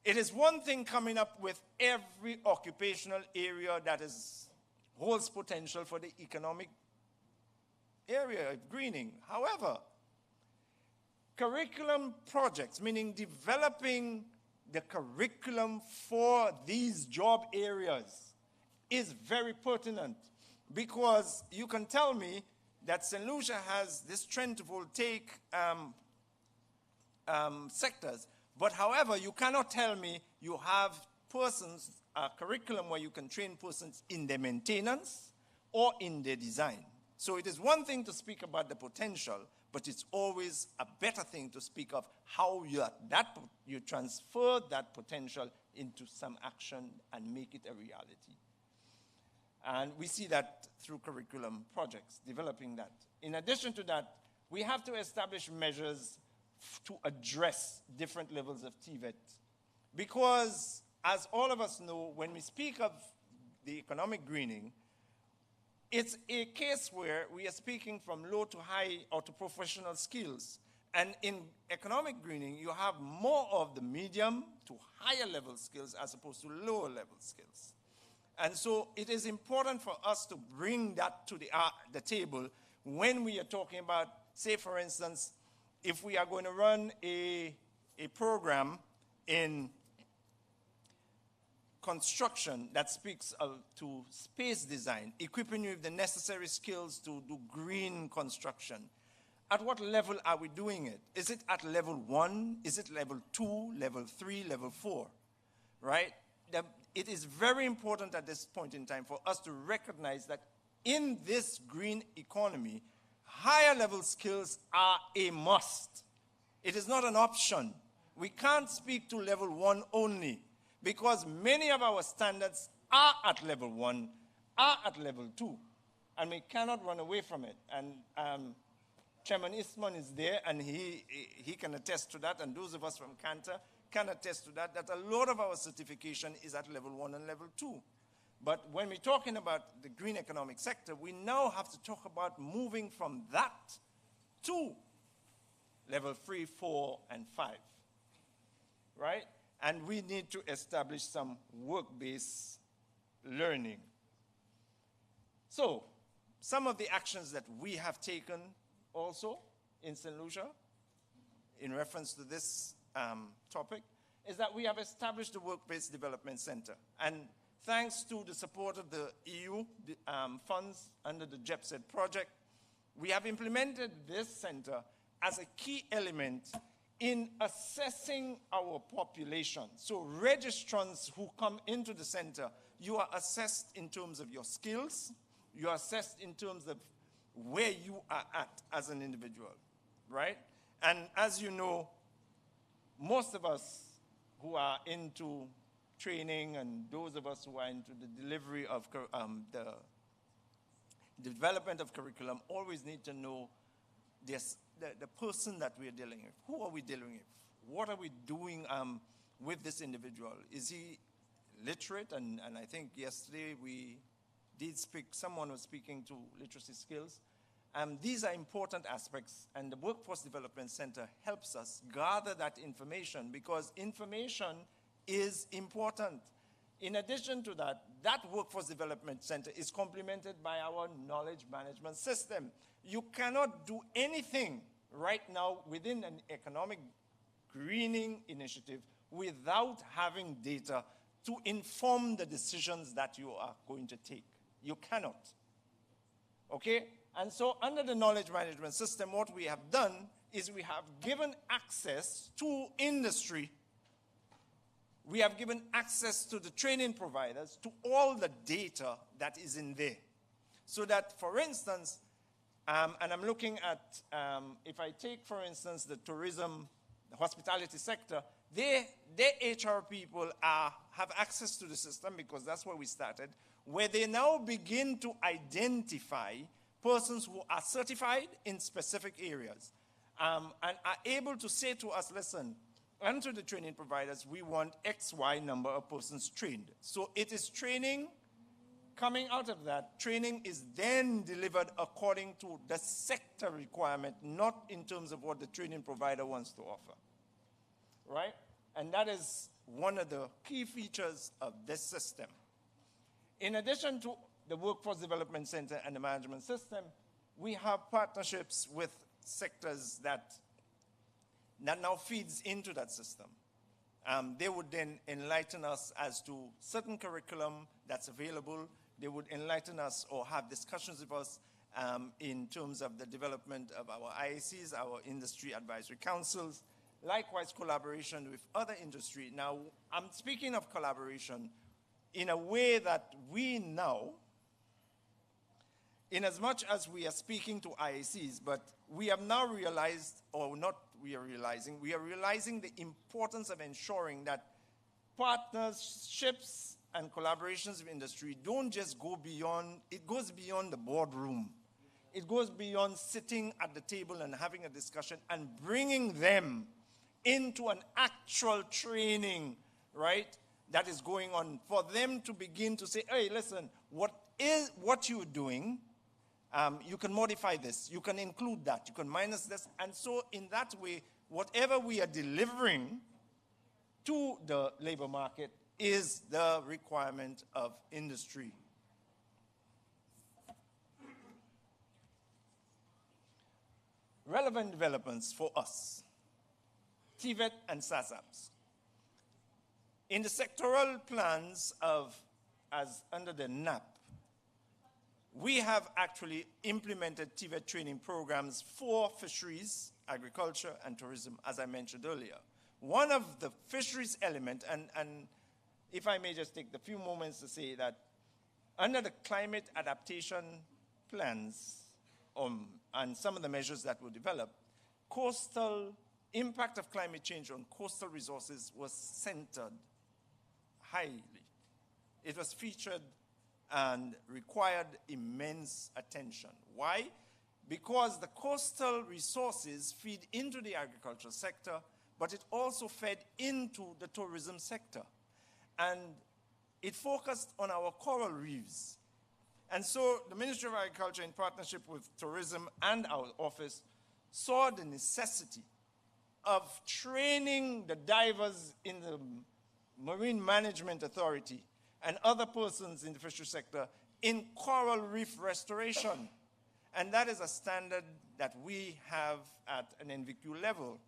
it is one thing coming up with every occupational area that holds potential for the economic area of greening. However, curriculum projects, meaning developing the curriculum for these job areas, is very pertinent, because you can tell me that St. Lucia has this trend to take sectors, but however, you cannot tell me you have persons, a curriculum where you can train persons in their maintenance or in their design. So it is one thing to speak about the potential, but it's always a better thing to speak of how you transfer that potential into some action and make it a reality. And we see that through curriculum projects, developing that. In addition to that, we have to establish measures to address different levels of TVET. Because, as all of us know, when we speak of the economic greening, it's a case where we are speaking from low to high or to professional skills. And in economic greening, you have more of the medium to higher level skills as opposed to lower level skills. And so it is important for us to bring that to the table when we are talking about, say, for instance, if we are going to run a program in construction that speaks to space design, equipping you with the necessary skills to do green construction. At what level are we doing it? Is it at level 1? Is it level 2, level 3, level 4? Right? It is very important at this point in time for us to recognize that in this green economy, higher level skills are a must. It is not an option. We can't speak to level 1 only, because many of our standards are at level 1, are at level 2, and we cannot run away from it. And Chairman Eastman is there, and he can attest to that, and those of us from Cantor can attest to that, that a lot of our certification is at level 1 and level 2. But when we're talking about the green economic sector, we now have to talk about moving from that to level 3, 4, and 5, right? And we need to establish some work-based learning. So, some of the actions that we have taken also in St. Lucia, in reference to this topic, is that we have established the Work-Based Development Center. And thanks to the support of the EU funds under the JEPSED project, we have implemented this center as a key element in assessing our population. So registrants who come into the center, you are assessed in terms of your skills, you are assessed in terms of where you are at as an individual, right? And as you know, most of us who are into training and those of us who are into the delivery of the development of curriculum always need to know this, the person that we are dealing with. Who are we dealing with? What are we doing with this individual? Is he literate? And I think yesterday we did speak, someone was speaking to literacy skills. These are important aspects, and the Workforce Development Center helps us gather that information, because information is important. In addition to that, that Workforce Development Center is complemented by our knowledge management system. You cannot do anything right now within an economic greening initiative without having data to inform the decisions that you are going to take. You cannot. Okay? And so under the knowledge management system, what we have done is we have given access to industry. We have given access to the training providers to all the data that is in there. So that, for instance, and I'm looking at, if I take, for instance, the tourism, the hospitality sector, their HR people have access to the system, because that's where we started, where they now begin to identify persons who are certified in specific areas and are able to say to us, listen, and to the training providers, we want X, Y number of persons trained. So it is training. Coming out of that, training is then delivered according to the sector requirement, not in terms of what the training provider wants to offer, right? And that is one of the key features of this system. In addition to the Workforce Development Center and the management system, we have partnerships with sectors that now feeds into that system. They would then enlighten us as to certain curriculum that's available. They would enlighten us or have discussions with us in terms of the development of our IACs, our industry advisory councils, likewise collaboration with other industry. Now, I'm speaking of collaboration in a way that we now, in as much as we are speaking to IACs, but we have now realized, or not we are realizing the importance of ensuring that partnerships and collaborations with industry don't just go beyond, it goes beyond the boardroom. It goes beyond sitting at the table and having a discussion and bringing them into an actual training, right, that is going on, for them to begin to say, hey, listen, what you're doing, you can modify this, you can include that, you can minus this. And so in that way, whatever we are delivering to the labor market is the requirement of industry. Relevant developments for us, TVET and SASAPs. In the sectoral plans as under the NAP, we have actually implemented TVET training programs for fisheries, agriculture, and tourism, as I mentioned earlier. One of the fisheries element, and if I may just take the few moments to say that under the climate adaptation plans and some of the measures that were developed, coastal impact of climate change on coastal resources was centered highly. It was featured and required immense attention. Why? Because the coastal resources feed into the agricultural sector, but it also fed into the tourism sector. And it focused on our coral reefs. And so the Ministry of Agriculture, in partnership with tourism and our office, saw the necessity of training the divers in the Marine Management Authority and other persons in the fishery sector in coral reef restoration. And that is a standard that we have at an NVQ level.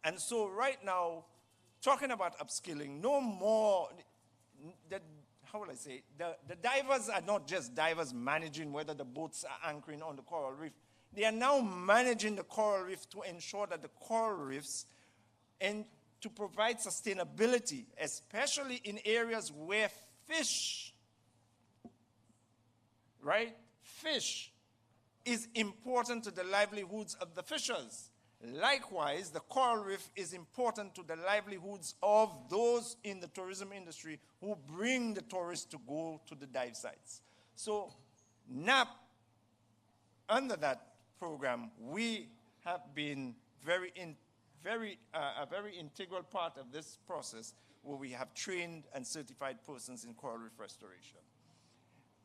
And so right now, talking about upskilling, no more, how will I say, the divers are not just divers managing whether the boats are anchoring on the coral reef. They are now managing the coral reef to ensure that the coral reefs and to provide sustainability, especially in areas where fish, right? Fish is important to the livelihoods of the fishers. Likewise, the coral reef is important to the livelihoods of those in the tourism industry who bring the tourists to go to the dive sites. So NAP, under that program, we have been a very integral part of this process where we have trained and certified persons in coral reef restoration.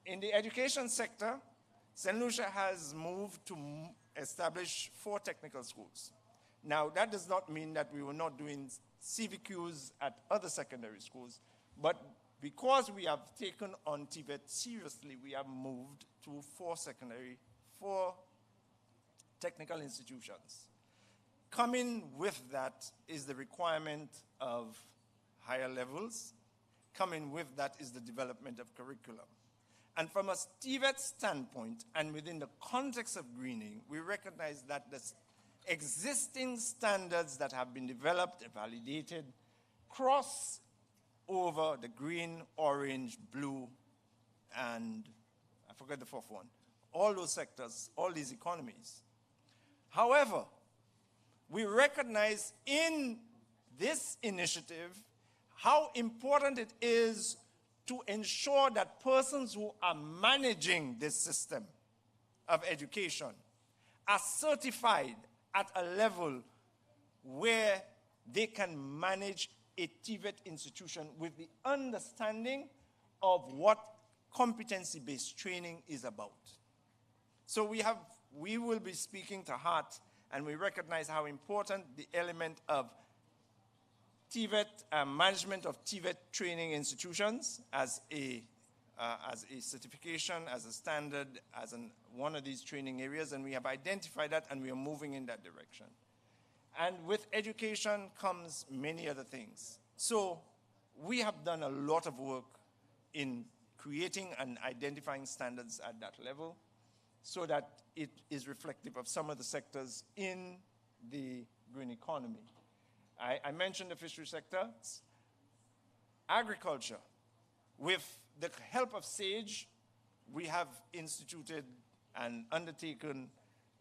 In the education sector, St. Lucia has moved to establish 4 technical schools. Now, that does not mean that we were not doing CVQs at other secondary schools, but because we have taken on TVET seriously, we have moved to 4 technical institutions. Coming with that is the requirement of higher levels. Coming with that is the development of curriculum. And from a TVET standpoint, and within the context of greening, we recognize that the existing standards that have been developed and validated cross over the green, orange, blue, and I forgot the 4th one. All those sectors, all these economies. However, we recognize in this initiative how important it is to ensure that persons who are managing this system of education are certified at a level where they can manage a TVET institution with the understanding of what competency-based training is about. So we will be speaking to heart, and we recognize how important the element of TVET, management of TVET training institutions as a certification, as a standard, as one of these training areas, and we have identified that and we are moving in that direction. And with education comes many other things. So we have done a lot of work in creating and identifying standards at that level so that it is reflective of some of the sectors in the green economy. I mentioned the fishery sector. Agriculture. With the help of SAGE, we have instituted and undertaken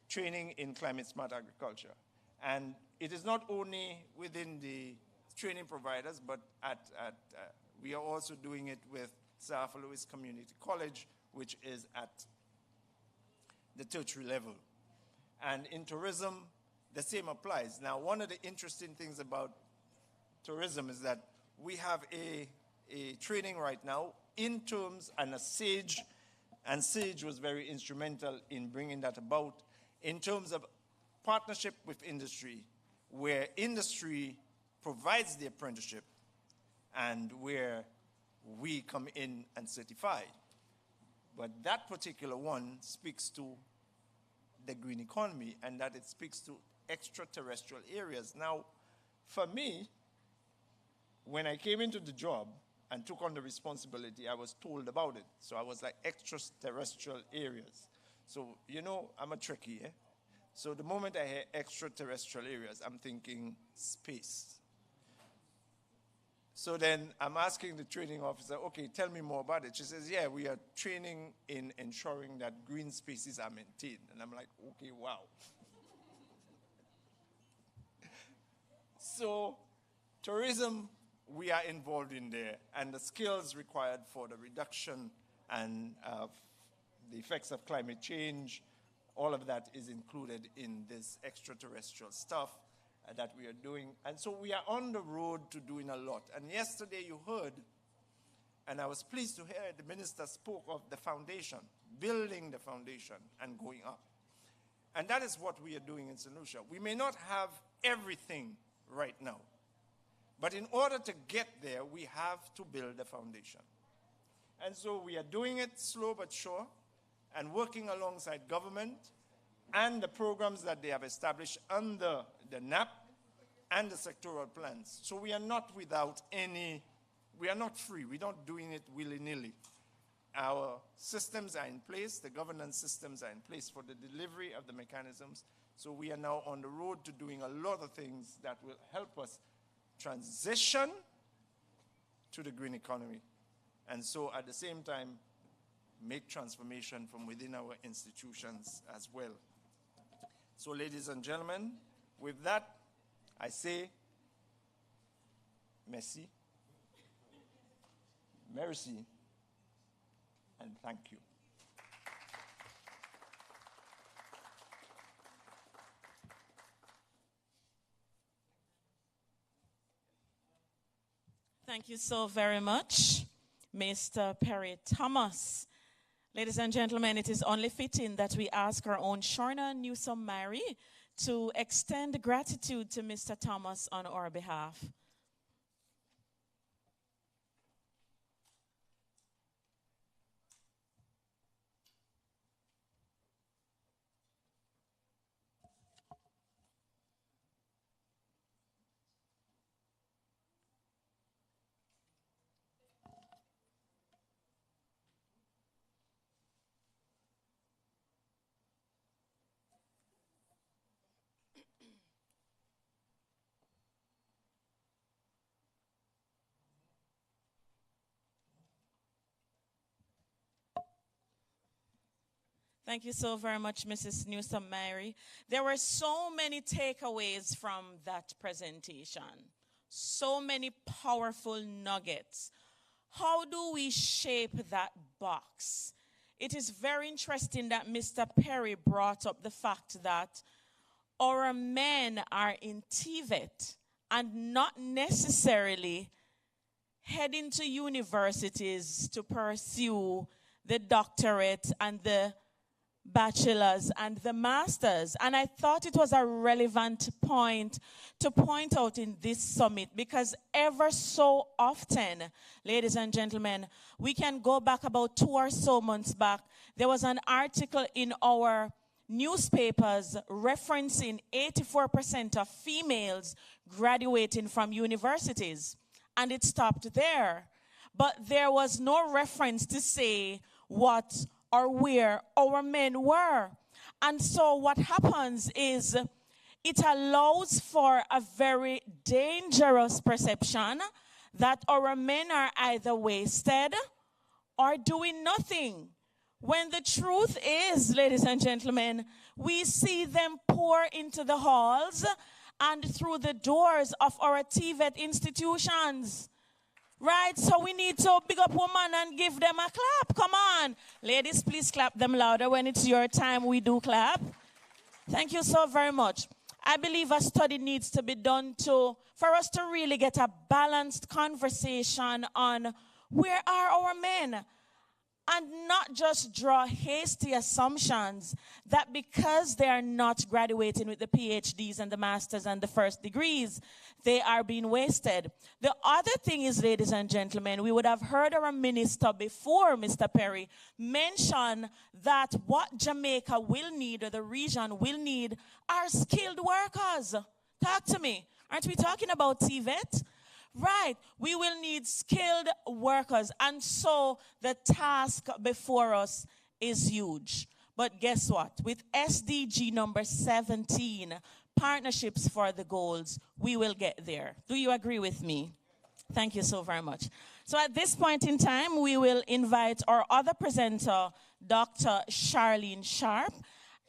training in climate smart agriculture. And it is not only within the training providers, but we are also doing it with Sir Arthur Lewis Community College, which is at the tertiary level. And in tourism, the same applies. Now, one of the interesting things about tourism is that we have a training right now in terms and a SAGE, and SAGE was very instrumental in bringing that about in terms of partnership with industry, where industry provides the apprenticeship and where we come in and certify. But that particular one speaks to the green economy and that it speaks to extraterrestrial areas. Now, for me, when I came into the job and took on the responsibility, I was told about it. So I was like extraterrestrial areas. So, you know, I'm a Trekkie, eh? So the moment I hear extraterrestrial areas, I'm thinking space. So then I'm asking the training officer, okay, tell me more about it. She says, yeah, we are training in ensuring that green spaces are maintained. And I'm like, okay, wow. So tourism, we are involved in there, and the skills required for the reduction and the effects of climate change, all of that is included in this extraterrestrial stuff that we are doing. And so we are on the road to doing a lot. And yesterday you heard, and I was pleased to hear the minister spoke of the foundation, building the foundation and going up. And that is what we are doing in St. Lucia. We may not have everything right now, but in order to get there, we have to build a foundation. And so we are doing it slow but sure, and working alongside government and the programs that they have established under the NAP and the sectoral plans. So we are not without any, we are not free. We're not doing it willy-nilly. Our systems are in place, the governance systems are in place for the delivery of the mechanisms. So we are now on the road to doing a lot of things that will help us transition to the green economy. And so at the same time, make transformation from within our institutions as well. So ladies and gentlemen, with that, I say, merci, merci, and thank you. Thank you so very much, Mr. Perry Thomas. Ladies and gentlemen, it is only fitting that we ask our own Shorna Newsom-Mary to extend gratitude to Mr. Thomas on our behalf. Thank you so very much, Mrs. Newsom-Mary. There were so many takeaways from that presentation. So many powerful nuggets. How do we shape that box? It is very interesting that Mr. Perry brought up the fact that our men are in TVET and not necessarily heading to universities to pursue the doctorate and the bachelor's and the master's. And I thought it was a relevant point to point out in this summit, because ever so often, ladies and gentlemen, we can go back about 2 or so months back. There was an article in our newspapers referencing 84% of females graduating from universities. And it stopped there. But there was no reference to say what or where our men were. And so what happens is it allows for a very dangerous perception that our men are either wasted or doing nothing. When the truth is, ladies and gentlemen, we see them pour into the halls and through the doors of our TVET institutions. Right, so we need to big up women and give them a clap. Come on. Ladies, please clap them louder. When it's your time, we do clap. Thank you so very much. I believe a study needs to be done for us to really get a balanced conversation on where are our men, and not just draw hasty assumptions that because they are not graduating with the PhDs and the masters and the first degrees, they are being wasted. The other thing is, ladies and gentlemen, we would have heard our minister before, Mr. Perry, mention that what Jamaica will need, or the region will need, are skilled workers. Talk to me. Aren't we talking about TVET? Right. We will need skilled workers. And so the task before us is huge. But guess what? With SDG number 17, partnerships for the goals, we will get there. Do you agree with me? Thank you so very much. So at this point in time, we will invite our other presenter, Dr. Charlene Sharp.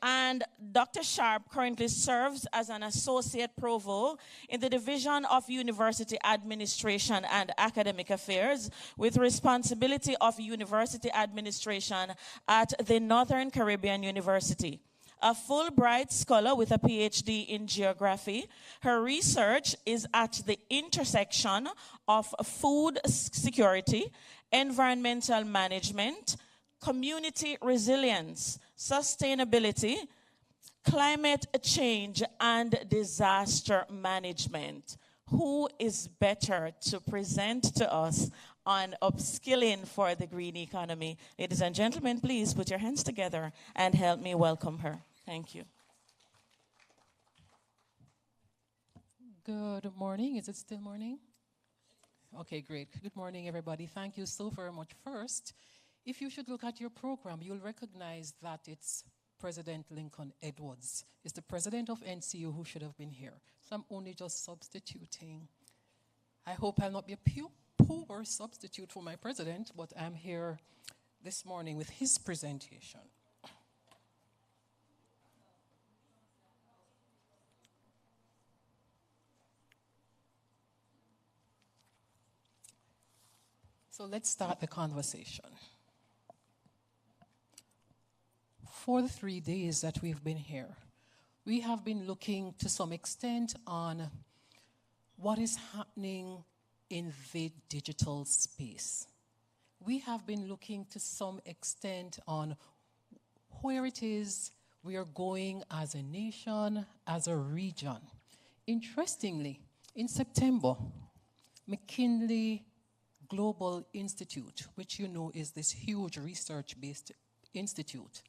And Dr. Sharp currently serves as an associate provost in the Division of University Administration and Academic Affairs with responsibility of university administration at the Northern Caribbean University. A Fulbright scholar with a PhD in geography, her research is at the intersection of food security, environmental management, community resilience, sustainability, climate change, and disaster management. Who is better to present to us on upskilling for the green economy? Ladies and gentlemen, please put your hands together and help me welcome her. Thank you. Good morning. Is it still morning? Okay, great. Good morning, everybody. Thank you so very much. First, if you should look at your program, you'll recognize that it's President Lincoln Edwards. It's the president of NCU who should have been here. So I'm only just substituting. I hope I'll not be a poor substitute for my president, but I'm here this morning with his presentation. So let's start the conversation. For the 3 days that we've been here, we have been looking to some extent on what is happening in the digital space. We have been looking to some extent on where it is we are going as a nation, as a region. Interestingly, in September, McKinley Global Institute, which you know is this huge research-based institute,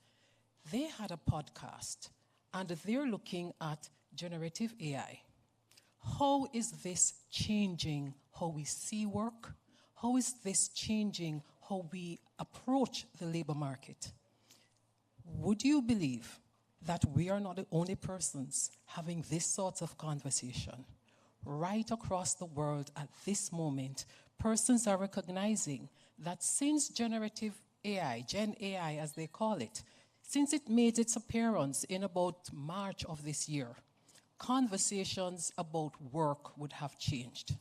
they had a podcast, and they're looking at generative AI. How is this changing how we see work? How is this changing how we approach the labor market? Would you believe that we are not the only persons having this sort of conversation? Right across the world at this moment, persons are recognizing that since generative AI, Gen AI as they call it, since it made its appearance in about March of this year, conversations about work would have changed.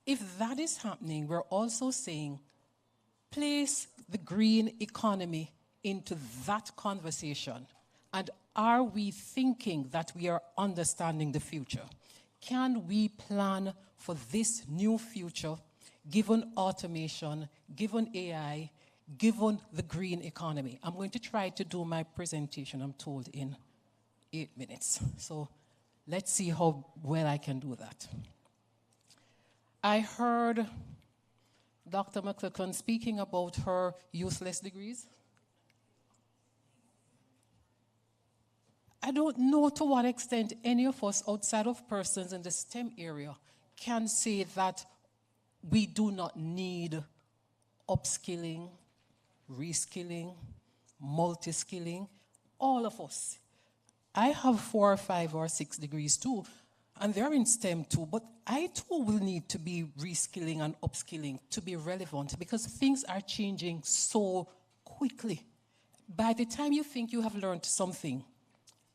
If that is happening, we're also saying, place the green economy into that conversation. And are we thinking that we are understanding the future? Can we plan for this new future, given automation, given AI, given the green economy? I'm going to try to do my presentation, I'm told, in 8 minutes. So let's see how well I can do that. I heard Dr. McLachlan speaking about her useless degrees. I don't know to what extent any of us outside of persons in the STEM area can say that we do not need upskilling, reskilling, multi-skilling, all of us. I have 4 or 5 or 6 degrees too, and they're in STEM too, but I too will need to be reskilling and upskilling to be relevant because things are changing so quickly. By the time you think you have learned something,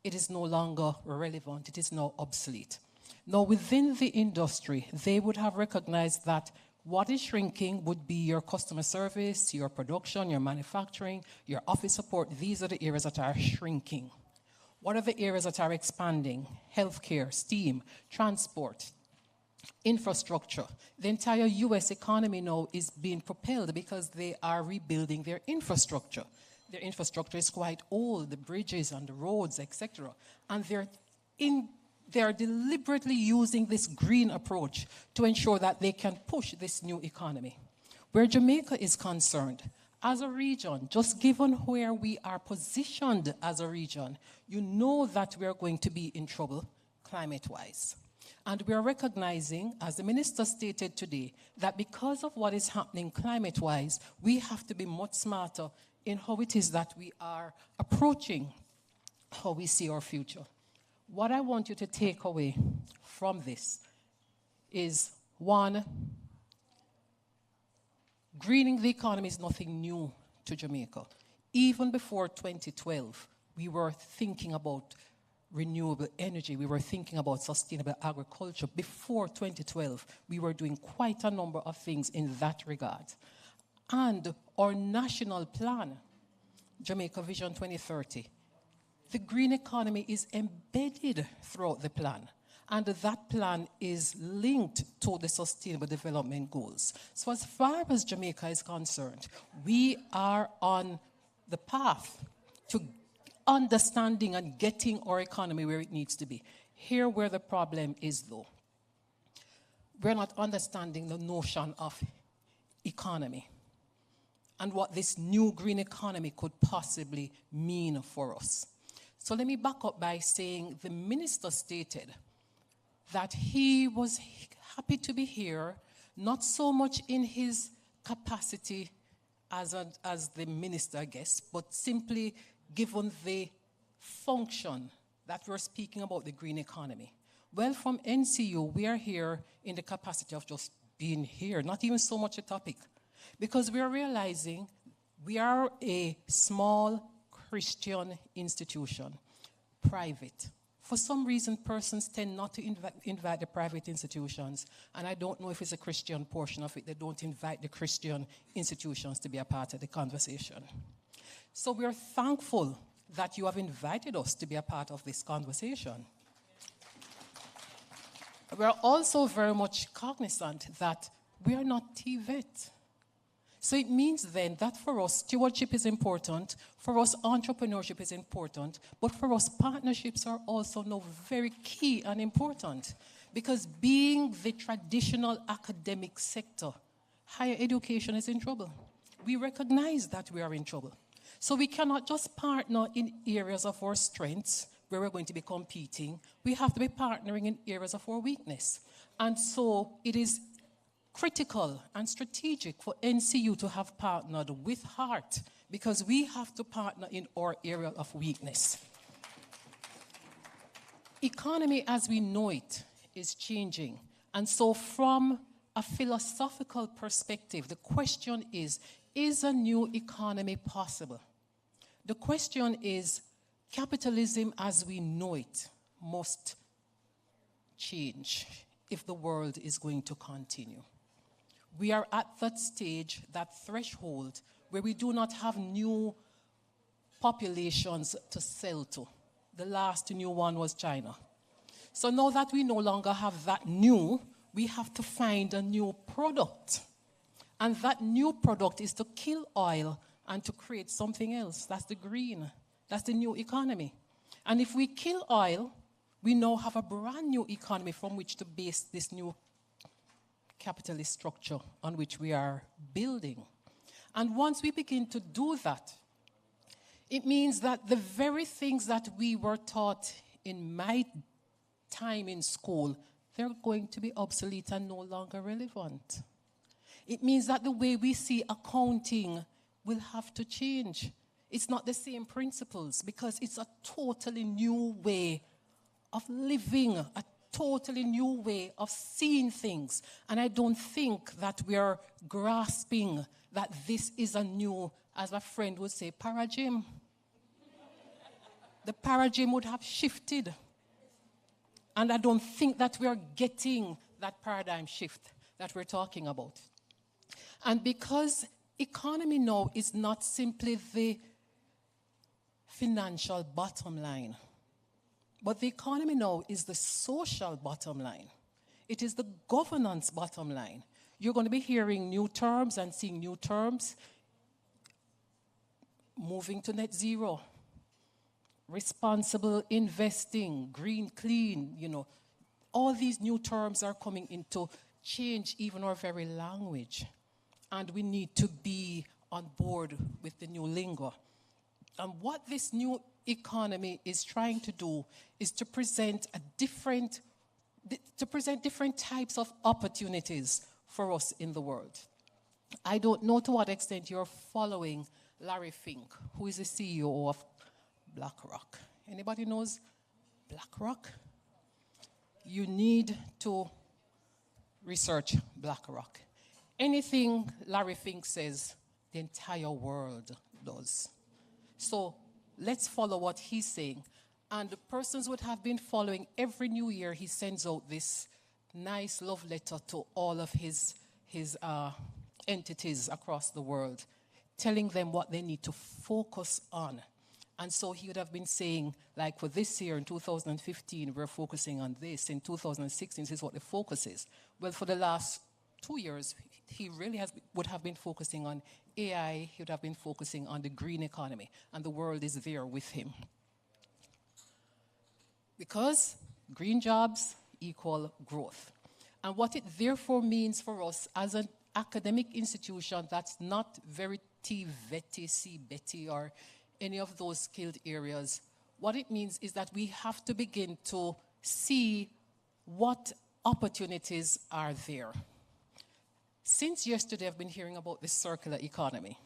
it is no longer relevant, it is now obsolete. Now within the industry, they would have recognized that what is shrinking would be your customer service, your production, your manufacturing, your office support. These are the areas that are shrinking. What are the areas that are expanding? Healthcare, STEAM, transport, infrastructure. The entire US economy now is being propelled because they are rebuilding their infrastructure. Their infrastructure is quite old, the bridges and the roads, etc. And they're deliberately using this green approach to ensure that they can push this new economy. Where Jamaica is concerned, as a region, just given where we are positioned as a region, you know that we are going to be in trouble climate-wise. And we are recognizing, as the minister stated today, that because of what is happening climate-wise, we have to be much smarter in how it is that we are approaching how we see our future. What I want you to take away from this is, one, greening the economy is nothing new to Jamaica. Even before 2012, we were thinking about renewable energy. We were thinking about sustainable agriculture. Before 2012, we were doing quite a number of things in that regard. And our national plan, Jamaica Vision 2030, the green economy is embedded throughout the plan. And that plan is linked to the Sustainable Development Goals. So as far as Jamaica is concerned, we are on the path to understanding and getting our economy where it needs to be. Here where the problem is, though, we're not understanding the notion of economy and what this new green economy could possibly mean for us. So let me back up by saying the minister stated that he was happy to be here, not so much in his capacity as the minister, I guess, but simply given the function that we're speaking about, the green economy. Well, from NCU, we are here in the capacity of just being here, not even so much a topic, because we are realizing we are a small Christian institution, private. For some reason, persons tend not to invite the private institutions, and I don't know if it's a Christian portion of it. They don't invite the Christian institutions to be a part of the conversation. So we are thankful that you have invited us to be a part of this conversation. We are also very much cognizant that we are not TVET. So it means then that for us, stewardship is important, for us, entrepreneurship is important, but for us, partnerships are also now very key and important, because being the traditional academic sector, higher education is in trouble. We recognize that we are in trouble. So we cannot just partner in areas of our strengths where we're going to be competing. We have to be partnering in areas of our weakness. And so it is critical and strategic for NCU to have partnered with heart, because we have to partner in our area of weakness. Economy as we know it is changing. And so from a philosophical perspective, the question is a new economy possible? The question is, capitalism as we know it must change if the world is going to continue. We are at that stage, that threshold, where we do not have new populations to sell to. The last new one was China. So now that we no longer have that new, we have to find a new product. And that new product is to kill oil and to create something else. That's the green. That's the new economy. And if we kill oil, we now have a brand new economy from which to base this new capitalist structure on which we are building. And once we begin to do that, it means that the very things that we were taught in my time in school, they're going to be obsolete and no longer relevant. It means that the way we see accounting will have to change. It's not the same principles, because it's a totally new way of living, a totally new way of seeing things. And I don't think that we are grasping that this is a new, as my friend would say, paradigm. The paradigm would have shifted. And I don't think that we are getting that paradigm shift that we're talking about. And because economy now is not simply the financial bottom line, but the economy now is the social bottom line. It is the governance bottom line. You're going to be hearing new terms and seeing new terms. Moving to net zero, responsible investing, green, clean, all these new terms are coming into change even our very language. And we need to be on board with the new lingo. And what this new economy is trying to do is to present a different to present different types of opportunities for us in the world. I don't know to what extent you're following Larry Fink, who is the CEO of BlackRock. Anybody knows BlackRock? You need to research BlackRock. Anything Larry Fink says, the entire world does. So let's follow what he's saying. And the persons would have been following, every new year he sends out this nice love letter to all of his entities across the world, telling them what they need to focus on. And so he would have been saying, like for this year in 2015, we're focusing on this. In 2016, this is what the focus is. Well, for the last 2 years, he really would have been focusing on AI. He would have been focusing on the green economy. And the world is there with him. Because green jobs equal growth. And what it therefore means for us as an academic institution that's not very T-VETI, C-BETI, or any of those skilled areas, what it means is that we have to begin to see what opportunities are there. Since yesterday, I've been hearing about the circular economy.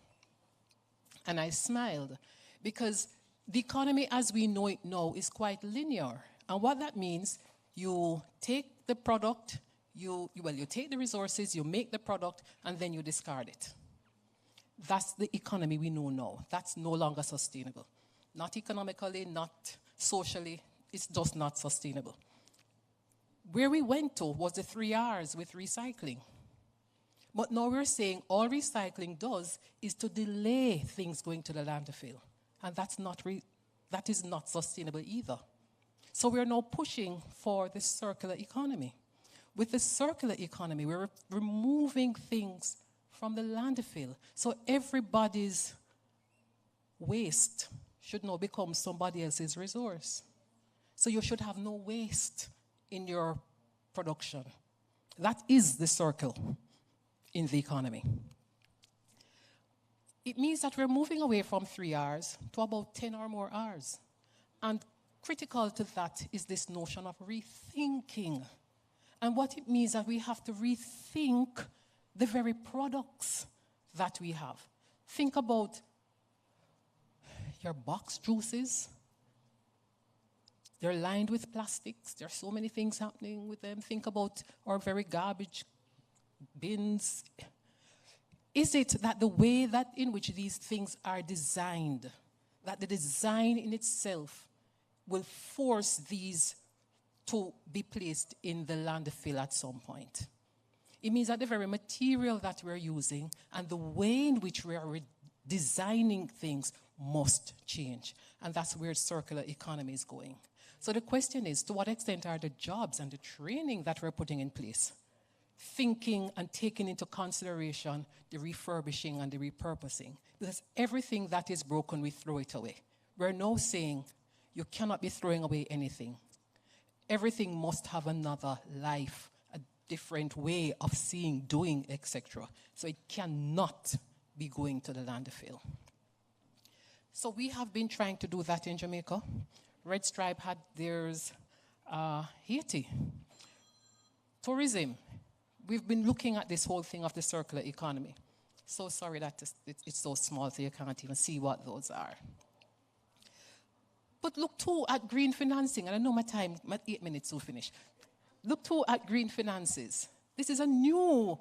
And I smiled because the economy as we know it now is quite linear. And what that means, you take the product, you take the resources, you make the product, and then you discard it. That's the economy we know now. That's no longer sustainable. Not economically, not socially, it's just not sustainable. Where we went to was the 3 R's with recycling. But now we're saying all recycling does is to delay things going to the landfill. And that is not sustainable either. So we're now pushing for the circular economy. With the circular economy, we're removing things from the landfill. So everybody's waste should now become somebody else's resource. So you should have no waste in your production. That is the circle in the economy. It means that we're moving away from 3 R's to about 10 or more R's. And critical to that is this notion of rethinking. And what it means that we have to rethink the very products that we have. Think about your box juices. They're lined with plastics. There are so many things happening with them. Think about our very garbage bins. Is it that the way that in which these things are designed, that the design in itself will force these to be placed in the landfill at some point? It means that the very material that we're using and the way in which we are designing things must change. And that's where circular economy is going. So the question is, to what extent are the jobs and the training that we're putting in place thinking and taking into consideration the refurbishing and the repurposing? Because everything that is broken, we throw it away. We're now saying you cannot be throwing away anything. Everything must have another life, a different way of seeing, doing, etc. So it cannot be going to the landfill. So we have been trying to do that in Jamaica. Red Stripe had theirs, Haiti. Tourism. We've been looking at this whole thing of the circular economy. So sorry that it's so small so you can't even see what those are. But look too at green financing. And I know my 8 minutes will finish. Look too at green finances. This is a new,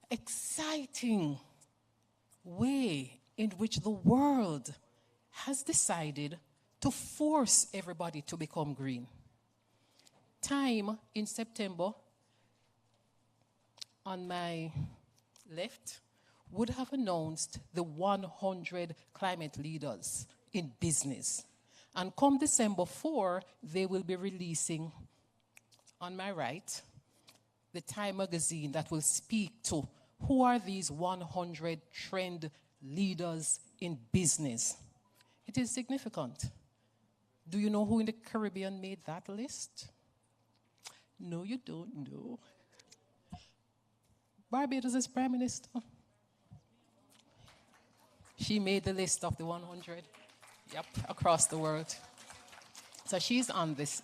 exciting way in which the world has decided to force everybody to become green. Time in September, on my left, would have announced the 100 climate leaders in business. And come December 4, they will be releasing, on my right, the Time magazine that will speak to who are these 100 trend leaders in business. It is significant. Do you know who in the Caribbean made that list? No, you don't know. Barbados' Prime Minister. She made the list of the 100. Yep, across the world. So she's on this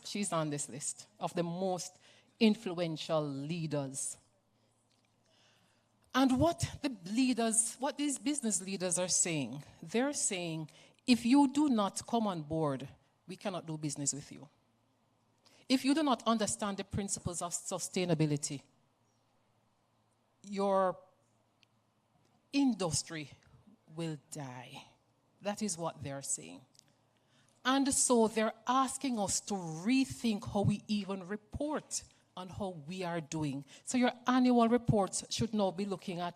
list of the most influential leaders. And what these business leaders are saying, they're saying, if you do not come on board, we cannot do business with you. If you do not understand the principles of sustainability, your industry will die. That is what they're saying. And so they're asking us to rethink how we even report on how we are doing. So your annual reports should now be looking at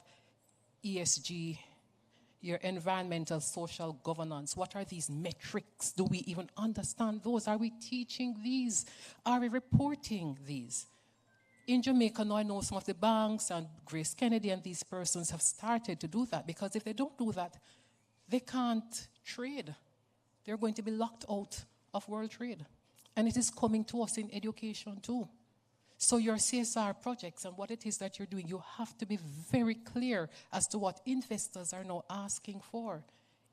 ESG, your environmental, social governance. What are these metrics? Do we even understand those? Are we teaching these? Are we reporting these? In Jamaica now, I know some of the banks and Grace Kennedy and these persons have started to do that, because if they don't do that, they can't trade. They're going to be locked out of world trade. And it is coming to us in education too. So your CSR projects and what it is that you're doing, you have to be very clear as to what investors are now asking for.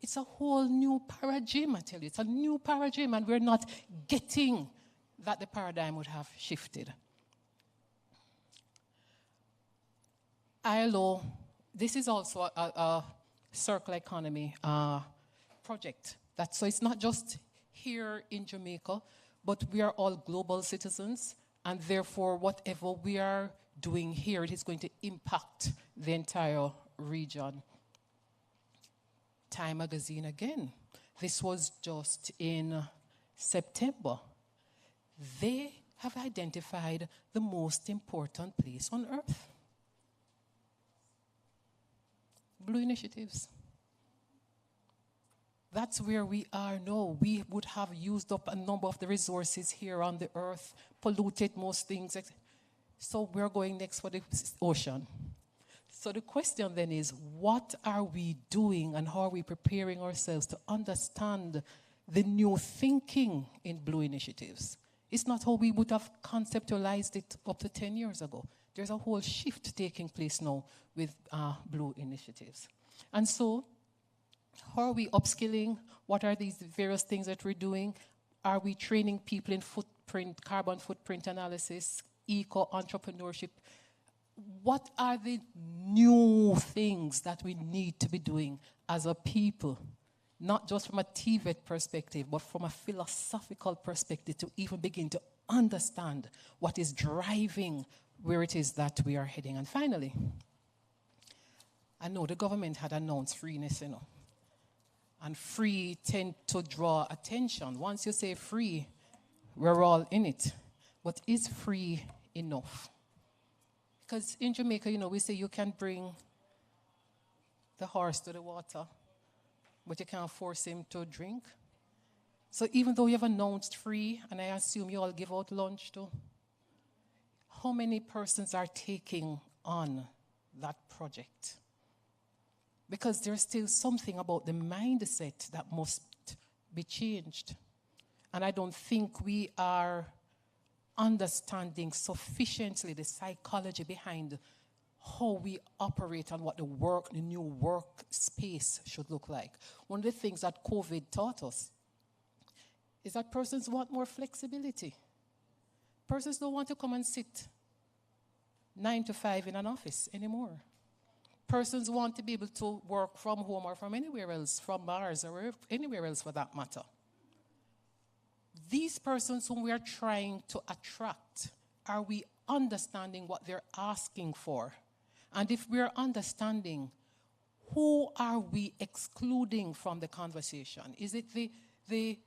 It's a whole new paradigm, I tell you. It's a new paradigm, and we're not getting that the paradigm would have shifted. ILO, this is also a circular economy project. So it's not just here in Jamaica, but we are all global citizens, and therefore whatever we are doing here, it is going to impact the entire region. Time magazine again. This was just in September. They have identified the most important place on earth. Blue initiatives. That's where we are now. We would have used up a number of the resources here on the earth, polluted most things. So we're going next for the ocean. So the question then is, what are we doing and how are we preparing ourselves to understand the new thinking in blue initiatives? It's not how we would have conceptualized it up to 10 years ago. There's a whole shift taking place now with blue initiatives. And so, how are we upskilling? What are these various things that we're doing? Are we training people in carbon footprint analysis, eco-entrepreneurship? What are the new things that we need to be doing as a people? Not just from a TVET perspective, but from a philosophical perspective, to even begin to understand what is driving where it is that we are heading. And finally, I know the government had announced freeness, and free tend to draw attention. Once you say free, we're all in it. But is free enough? Because in Jamaica, we say you can bring the horse to the water, but you can't force him to drink. So even though you have announced free, and I assume you all give out lunch too, how many persons are taking on that project? Because there's still something about the mindset that must be changed. And I don't think we are understanding sufficiently the psychology behind how we operate and what the new work space should look like. One of the things that COVID taught us is that persons want more flexibility. Persons don't want to come and sit 9 to 5 in an office anymore. Persons want to be able to work from home or from anywhere else, from Mars or anywhere else for that matter. These persons whom we are trying to attract, are we understanding what they're asking for? And if we're understanding, who are we excluding from the conversation? Is it the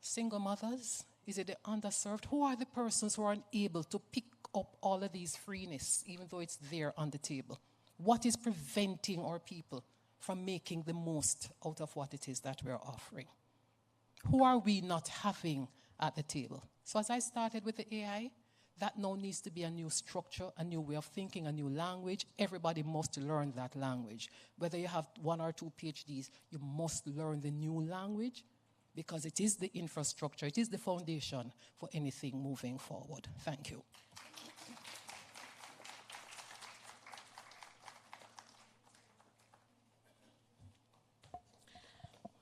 single mothers? Is it the underserved? Who are the persons who are unable to pick up all of these freeness, even though it's there on the table? What is preventing our people from making the most out of what it is that we're offering? Who are we not having at the table? So as I started with the AI, that now needs to be a new structure, a new way of thinking, a new language. Everybody must learn that language. Whether you have 1 or 2 PhDs, you must learn the new language, because it is the infrastructure, it is the foundation for anything moving forward. Thank you.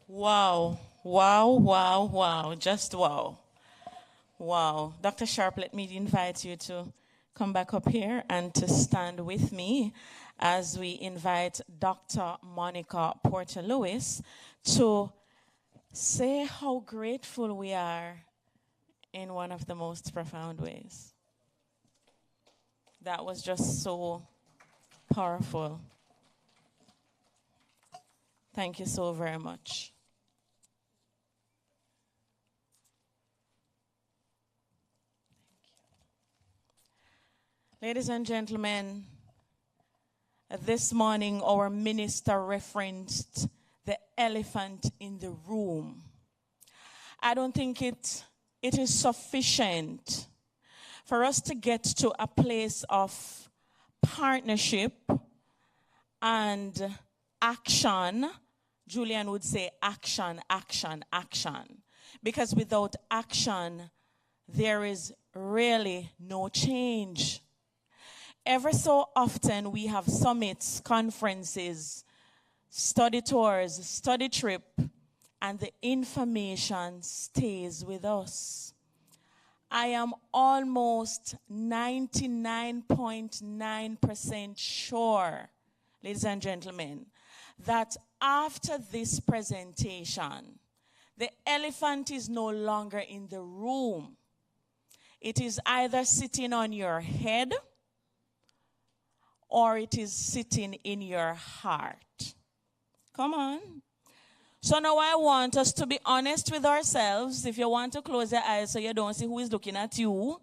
Wow. Wow, wow, wow. Just wow. Wow. Dr. Sharp, let me invite you to come back up here and to stand with me as we invite Dr. Monica Porter-Lewis to say how grateful we are in one of the most profound ways. That was just so powerful. Thank you so very much. Ladies and gentlemen, this morning our minister referenced the elephant in the room. I don't think it is sufficient for us to get to a place of partnership and action. Julian would say action, action, action. Because without action, there is really no change. Ever so often, we have summits, conferences, study tours, study trip, and the information stays with us. I am almost 99.9% sure, ladies and gentlemen, that after this presentation, the elephant is no longer in the room. It is either sitting on your head or it is sitting in your heart. Come on. So now I want us to be honest with ourselves. If you want to close your eyes so you don't see who is looking at you.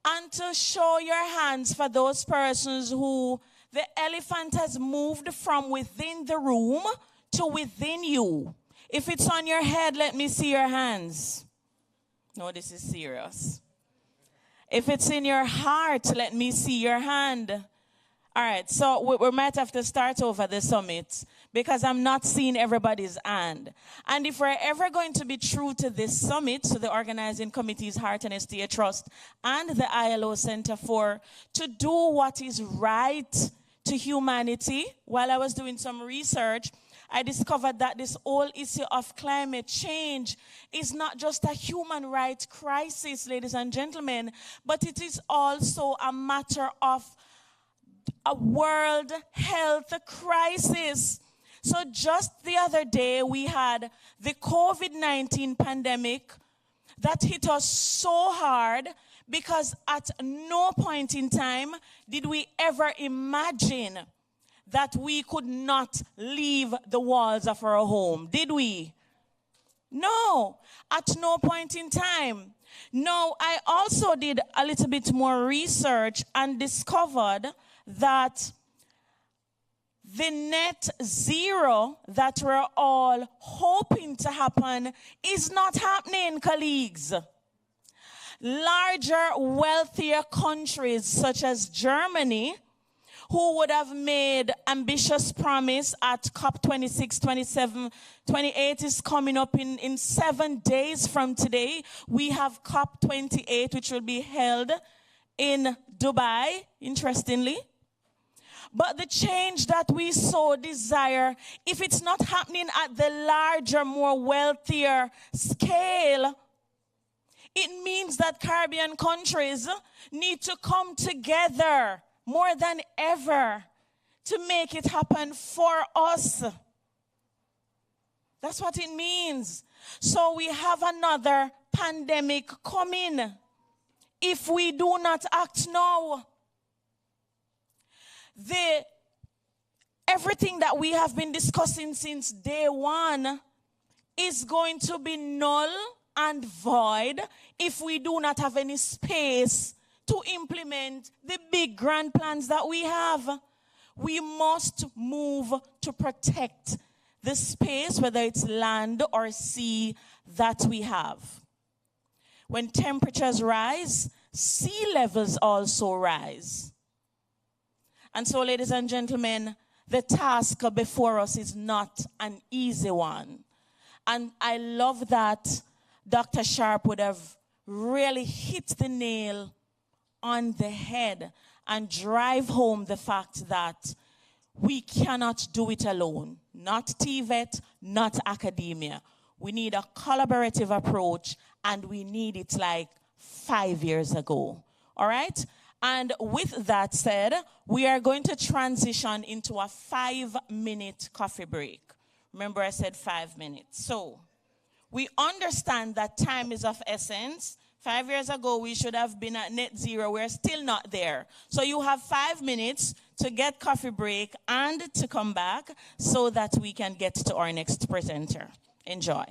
And to show your hands for those persons who the elephant has moved from within the room to within you. If it's on your head, let me see your hands. No, this is serious. If it's in your heart, let me see your hand. All right, so we might have to start over the summit because I'm not seeing everybody's hand. And if we're ever going to be true to this summit, to the organizing committee's Heart and NSTA Trust and the ILO CINTERFOR, to do what is right to humanity, while I was doing some research, I discovered that this whole issue of climate change is not just a human rights crisis, ladies and gentlemen, but it is also a matter of a world health crisis. So just the other day, we had the COVID-19 pandemic that hit us so hard because at no point in time did we ever imagine that we could not leave the walls of our home. Did we? No, at no point in time. No, I also did a little bit more research and discovered that the net zero that we're all hoping to happen is not happening, colleagues. Larger, wealthier countries such as Germany, who would have made ambitious promise at COP26, 27, 28 is coming up in 7 days from today. We have COP28, which will be held in Dubai, interestingly. But the change that we so desire, if it's not happening at the larger, more wealthier scale, it means that Caribbean countries need to come together more than ever to make it happen for us. That's what it means. So we have another pandemic coming if we do not act now. Everything that we have been discussing since day one is going to be null and void if we do not have any space to implement the big grand plans that we have. We must move to protect the space, whether it's land or sea, that we have. When temperatures rise, sea levels also rise. And so, ladies and gentlemen, the task before us is not an easy one. And I love that Dr. Sharp would have really hit the nail on the head and drive home the fact that we cannot do it alone. Not TVET, not academia. We need a collaborative approach, and we need it like 5 years ago. All right? And with that said, we are going to transition into a 5-minute coffee break. Remember, I said 5 minutes. So we understand that time is of essence. 5 years ago, we should have been at net zero. We're still not there. So you have 5 minutes to get coffee break and to come back so that we can get to our next presenter. Enjoy.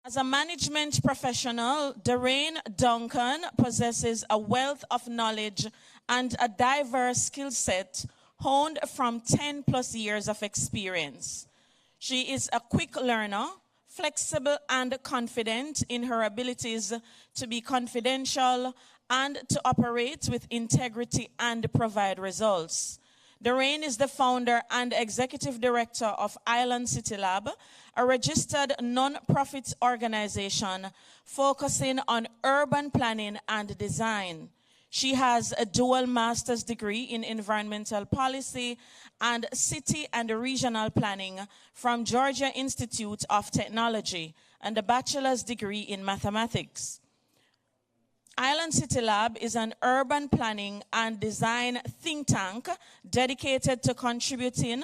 As a management professional, Doreen Duncan possesses a wealth of knowledge and a diverse skill set honed from 10 plus years of experience. She is a quick learner, flexible and confident in her abilities to be confidential and to operate with integrity and provide results. Doreen is the founder and executive director of Island City Lab, a registered non-profit organization focusing on urban planning and design. She has a dual master's degree in environmental policy and city and regional planning from Georgia Institute of Technology and a bachelor's degree in mathematics. Island City Lab is an urban planning and design think tank dedicated to contributing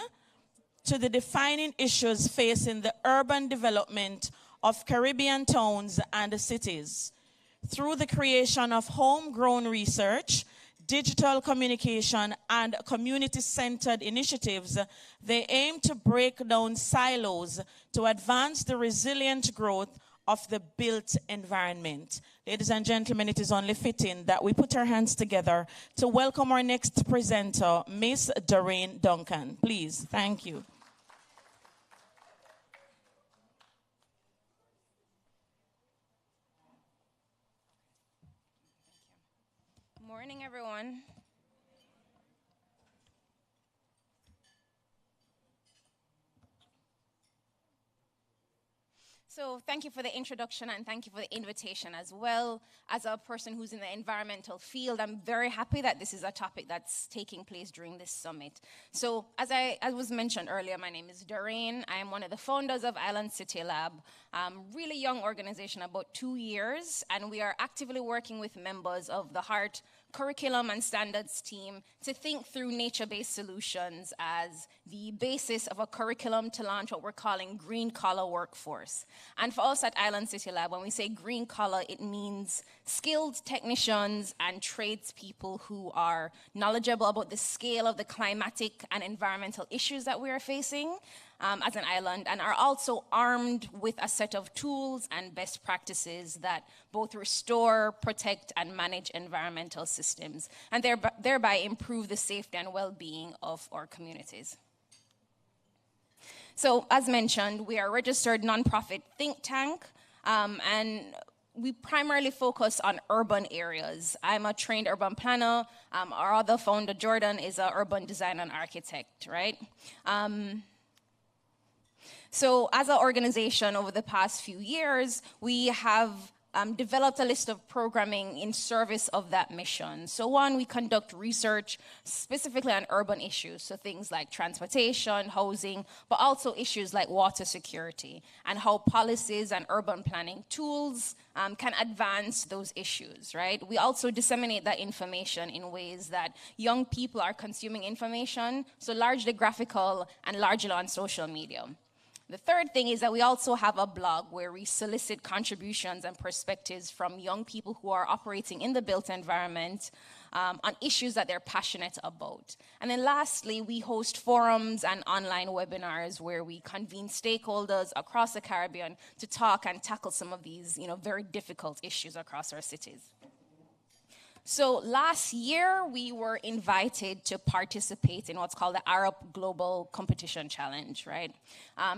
to the defining issues facing the urban development of Caribbean towns and cities. Through the creation of homegrown research, digital communication, and community-centered initiatives, they aim to break down silos to advance the resilient growth of the built environment. Ladies and gentlemen, it is only fitting that we put our hands together to welcome our next presenter, Miss Doreen Duncan. Please, thank you. Morning, everyone. So thank you for the introduction and thank you for the invitation as well. As a person who's in the environmental field, I'm very happy that this is a topic that's taking place during this summit. So as was mentioned earlier, my name is Doreen. I am one of the founders of Island City Lab. Really young organization, about 2 years, and we are actively working with members of the HEART curriculum and standards team to think through nature-based solutions as the basis of a curriculum to launch what we're calling green collar workforce. And for us at Island City Lab, when we say green collar, it means skilled technicians and tradespeople who are knowledgeable about the scale of the climatic and environmental issues that we are facing as an island, and are also armed with a set of tools and best practices that both restore, protect, and manage environmental systems, and thereby improve the safety and well-being of our communities. So, as mentioned, we are a registered nonprofit think tank, and we primarily focus on urban areas. I'm a trained urban planner. Our other founder, Jordan, is an urban designer and architect, right? So as an organization over the past few years, we have developed a list of programming in service of that mission. So one, we conduct research specifically on urban issues, so things like transportation, housing, but also issues like water security and how policies and urban planning tools can advance those issues, right? We also disseminate that information in ways that young people are consuming information, so largely graphical and largely on social media. The third thing is that we also have a blog where we solicit contributions and perspectives from young people who are operating in the built environment on issues that they're passionate about. And then lastly, we host forums and online webinars where we convene stakeholders across the Caribbean to talk and tackle some of these, very difficult issues across our cities. So last year, we were invited to participate in what's called the Arab Global Competition Challenge, right?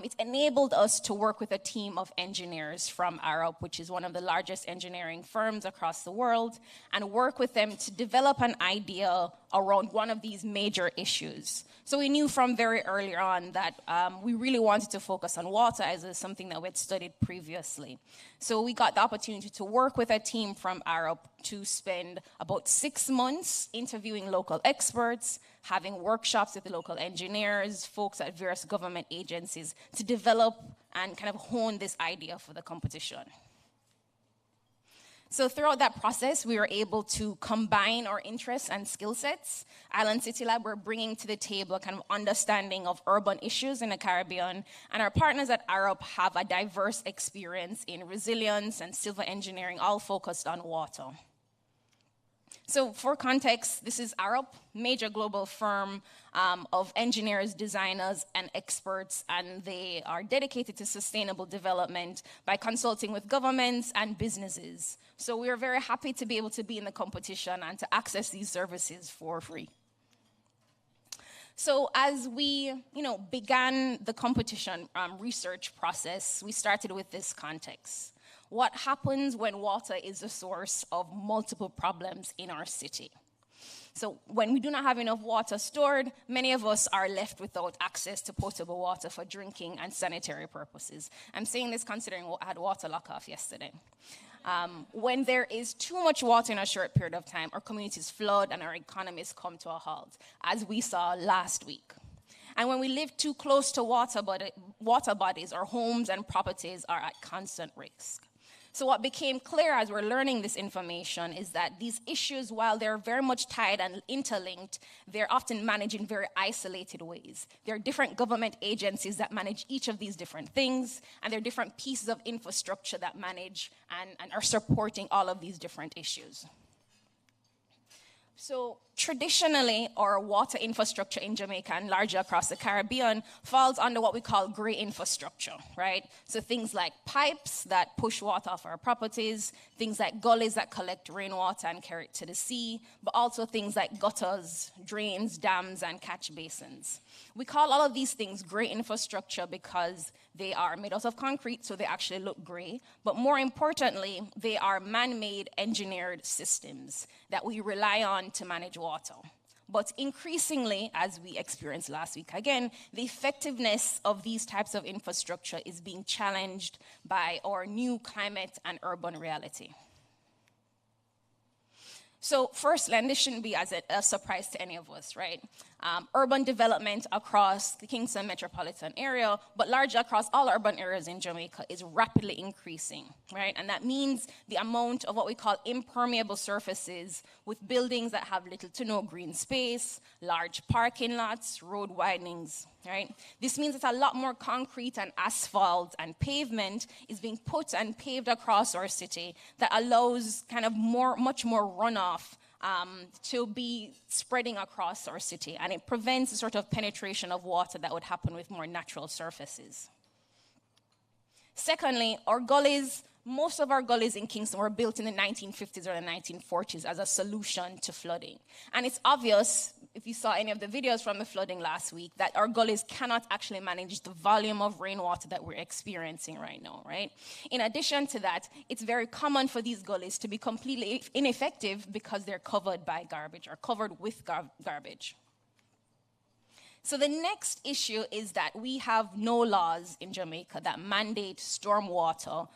It enabled us to work with a team of engineers from Arab, which is one of the largest engineering firms across the world, and work with them to develop an idea around one of these major issues. So we knew from very early on that we really wanted to focus on water as is something that we had studied previously. So we got the opportunity to work with a team from Arab to spend about 6 months interviewing local experts, having workshops with the local engineers, folks at various government agencies to develop and kind of hone this idea for the competition. So throughout that process, we were able to combine our interests and skill sets. Island City Lab, we're bringing to the table a kind of understanding of urban issues in the Caribbean, and our partners at Arab have a diverse experience in resilience and civil engineering, all focused on water. So for context, this is Arup, major global firm of engineers, designers, and experts, and they are dedicated to sustainable development by consulting with governments and businesses. So we are very happy to be able to be in the competition and to access these services for free. So as we, began the competition research process, we started with this context. What happens when water is the source of multiple problems in our city? So when we do not have enough water stored, many of us are left without access to potable water for drinking and sanitary purposes. I'm saying this considering I had water lock-off yesterday. When there is too much water in a short period of time, our communities flood and our economies come to a halt, as we saw last week. And when we live too close to water bodies, our homes and properties are at constant risk. So what became clear as we're learning this information is that these issues, while they're very much tied and interlinked, they're often managed in very isolated ways. There are different government agencies that manage each of these different things, and there are different pieces of infrastructure that manage and are supporting all of these different issues. So traditionally, our water infrastructure in Jamaica and largely across the Caribbean falls under what we call gray infrastructure, right? So things like pipes that push water off our properties, things like gullies that collect rainwater and carry it to the sea, but also things like gutters, drains, dams, and catch basins. We call all of these things gray infrastructure because they are made out of concrete, so they actually look gray. But more importantly, they are man-made engineered systems that we rely on to manage water. But increasingly, as we experienced last week again, the effectiveness of these types of infrastructure is being challenged by our new climate and urban reality. So firstly, and this shouldn't be as a surprise to any of us, right? Urban development across the Kingston metropolitan area, but largely across all urban areas in Jamaica, is rapidly increasing, right? And that means the amount of what we call impermeable surfaces with buildings that have little to no green space, large parking lots, road widenings, right? This means that a lot more concrete and asphalt and pavement is being put and paved across our city that allows kind of much more runoff to be spreading across our city, and it prevents the sort of penetration of water that would happen with more natural surfaces. Secondly, our gullies, most of our gullies in Kingston were built in the 1950s or the 1940s as a solution to flooding. And it's obvious, if you saw any of the videos from the flooding last week, that our gullies cannot actually manage the volume of rainwater that we're experiencing right now, right? In addition to that, it's very common for these gullies to be completely ineffective because they're covered by garbage or covered with garbage. So the next issue is that we have no laws in Jamaica that mandate stormwater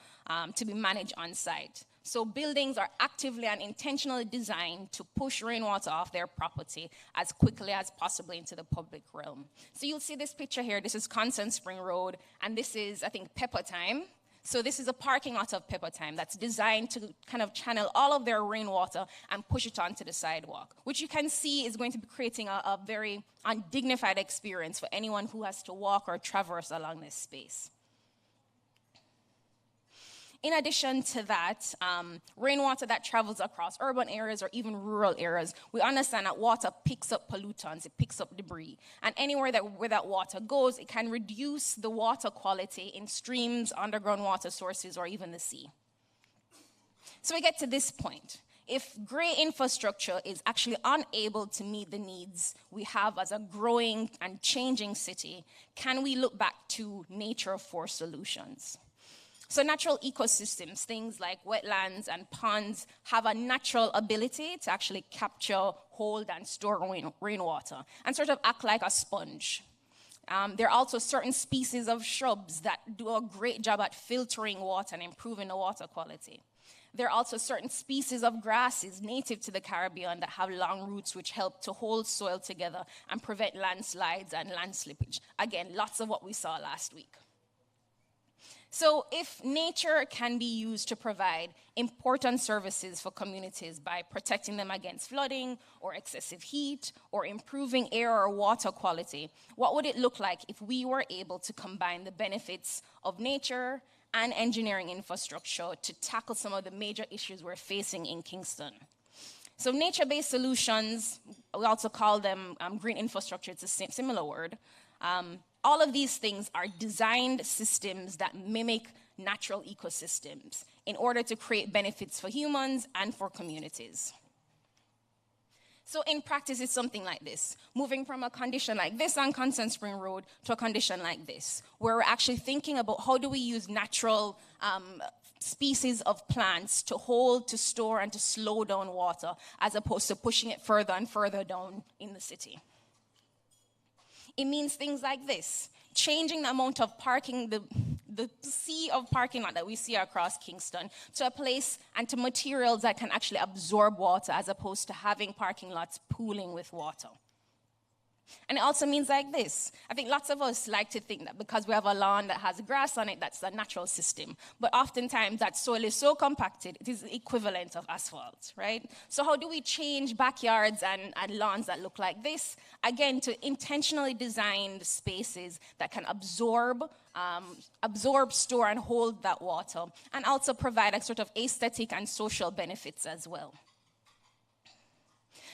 to be managed on site. So buildings are actively and intentionally designed to push rainwater off their property as quickly as possible into the public realm. So you'll see this picture here. This is Constant Spring Road, and this is, I think, Pepper Time. So this is a parking lot of Pepper Time that's designed to kind of channel all of their rainwater and push it onto the sidewalk, which you can see is going to be creating a very undignified experience for anyone who has to walk or traverse along this space. In addition to that, rainwater that travels across urban areas or even rural areas, we understand that water picks up pollutants, it picks up debris. And anywhere where that water goes, it can reduce the water quality in streams, underground water sources, or even the sea. So we get to this point. If gray infrastructure is actually unable to meet the needs we have as a growing and changing city, can we look back to nature for solutions? So natural ecosystems, things like wetlands and ponds, have a natural ability to actually capture, hold, and store rainwater and sort of act like a sponge. There are also certain species of shrubs that do a great job at filtering water and improving the water quality. There are also certain species of grasses native to the Caribbean that have long roots which help to hold soil together and prevent landslides and land slippage. Again, lots of what we saw last week. So if nature can be used to provide important services for communities by protecting them against flooding or excessive heat or improving air or water quality, what would it look like if we were able to combine the benefits of nature and engineering infrastructure to tackle some of the major issues we're facing in Kingston? So nature-based solutions, we also call them green infrastructure, it's a similar word. All of these things are designed systems that mimic natural ecosystems in order to create benefits for humans and for communities. So in practice, it's something like this, moving from a condition like this on Constant Spring Road to a condition like this, where we're actually thinking about how do we use natural species of plants to hold, to store, and to slow down water, as opposed to pushing it further and further down in the city. It means things like this, changing the amount of parking, the sea of parking lot that we see across Kingston, to a place and to materials that can actually absorb water, as opposed to having parking lots pooling with water. And it also means like this. I think lots of us like to think that because we have a lawn that has grass on it, that's a natural system. But oftentimes that soil is so compacted, it is the equivalent of asphalt, right? So how do we change backyards and lawns that look like this? Again, to intentionally design the spaces that can absorb, store and hold that water, and also provide a sort of aesthetic and social benefits as well.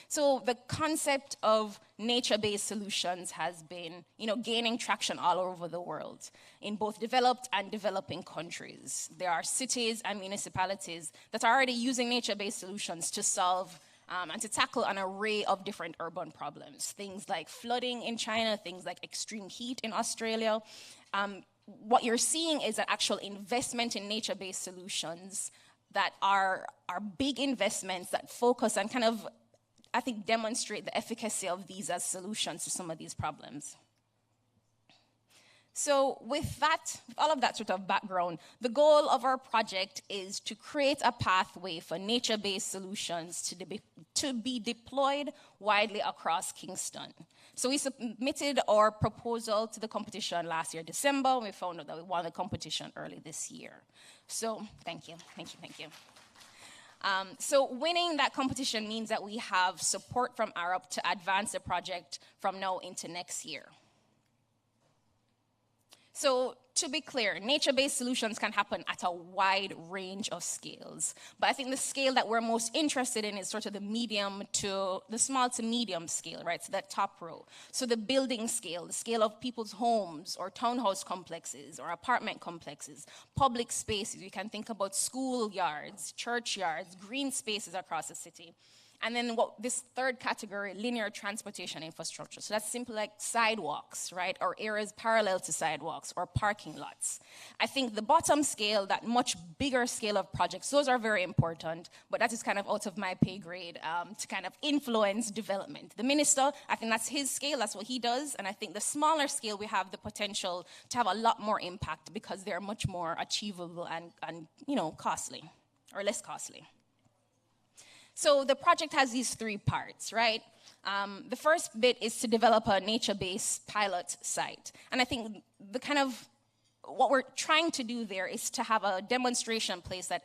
So the concept of nature-based solutions has been, gaining traction all over the world in both developed and developing countries. There are cities and municipalities that are already using nature-based solutions to solve and to tackle an array of different urban problems. Things like flooding in China, things like extreme heat in Australia. What you're seeing is an actual investment in nature-based solutions that are big investments that focus on kind of, I think, demonstrate the efficacy of these as solutions to some of these problems. So with all of that sort of background, the goal of our project is to create a pathway for nature-based solutions to be deployed widely across Kingston. So we submitted our proposal to the competition last year, December. We found out that we won the competition early this year. So thank you. So winning that competition means that we have support from Arup to advance the project from now into next year. So to be clear, nature-based solutions can happen at a wide range of scales. But I think the scale that we're most interested in is sort of the small to medium scale, right? So that top row. So the building scale, the scale of people's homes or townhouse complexes or apartment complexes, public spaces. You can think about schoolyards, churchyards, green spaces across the city. And then this third category, linear transportation infrastructure. So that's simply like sidewalks, right? Or areas parallel to sidewalks or parking lots. I think the bottom scale, that much bigger scale of projects, those are very important, but that is kind of out of my pay grade to kind of influence development. The minister, I think that's his scale, that's what he does. And I think the smaller scale, we have the potential to have a lot more impact because they're much more achievable and costly or less costly. So the project has these three parts, right? The first bit is to develop a nature-based pilot site. And I think what we're trying to do there is to have a demonstration place that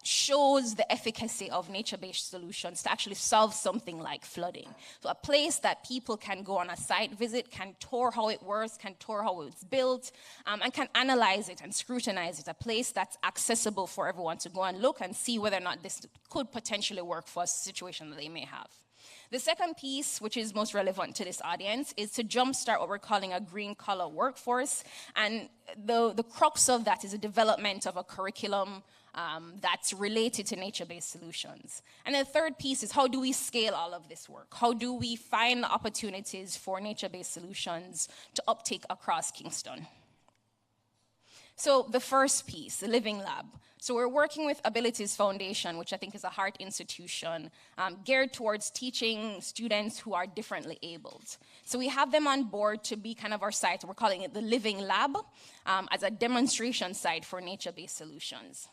shows the efficacy of nature-based solutions to actually solve something like flooding. So a place that people can go on a site visit, can tour how it works, can tour how it's built, and can analyze it and scrutinize it. A place that's accessible for everyone to go and look and see whether or not this could potentially work for a situation that they may have. The second piece, which is most relevant to this audience, is to jumpstart what we're calling a green-collar workforce. And the crux of that is the development of a curriculum that's related to nature-based solutions. And the third piece is how do we scale all of this work? How do we find opportunities for nature-based solutions to uptake across Kingston? So the first piece, the Living Lab. So we're working with Abilities Foundation, which I think is a heart institution, geared towards teaching students who are differently abled. So we have them on board to be kind of our site. We're calling it the Living Lab as a demonstration site for nature-based solutions.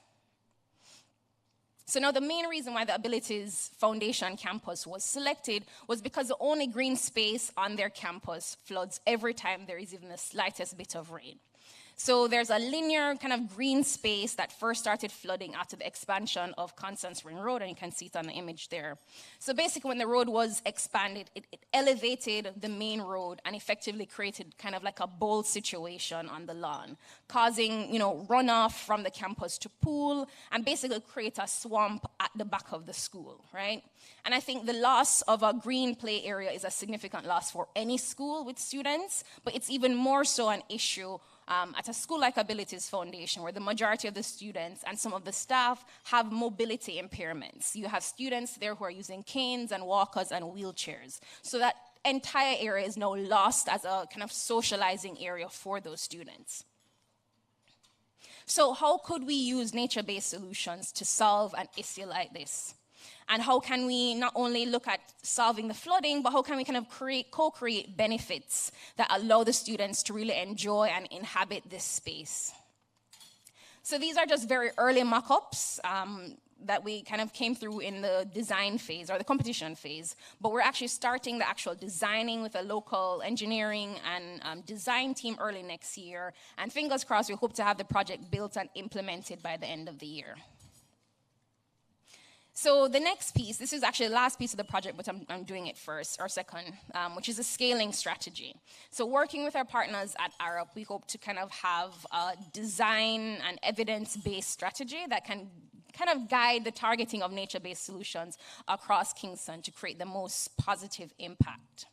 So now the main reason why the Abilities Foundation campus was selected was because the only green space on their campus floods every time there is even the slightest bit of rain. So there's a linear kind of green space that first started flooding after the expansion of Constance Ring Road, and you can see it on the image there. So basically when the road was expanded, it elevated the main road and effectively created kind of like a bowl situation on the lawn, causing, runoff from the campus to pool and basically create a swamp at the back of the school, right? And I think the loss of a green play area is a significant loss for any school with students, but it's even more so an issue at a school like Abilities Foundation, where the majority of the students and some of the staff have mobility impairments. You have students there who are using canes and walkers and wheelchairs. So that entire area is now lost as a kind of socializing area for those students. So how could we use nature-based solutions to solve an issue like this? And how can we not only look at solving the flooding, but how can we kind of co-create benefits that allow the students to really enjoy and inhabit this space? So these are just very early mock-ups that we kind of came through in the design phase or the competition phase, but we're actually starting the actual designing with a local engineering and design team early next year. And fingers crossed, we hope to have the project built and implemented by the end of the year. So the next piece, this is actually the last piece of the project, but I'm doing it first or second, which is a scaling strategy. So working with our partners at Arup, we hope to kind of have a design and evidence-based strategy that can kind of guide the targeting of nature-based solutions across Kingston to create the most positive impact.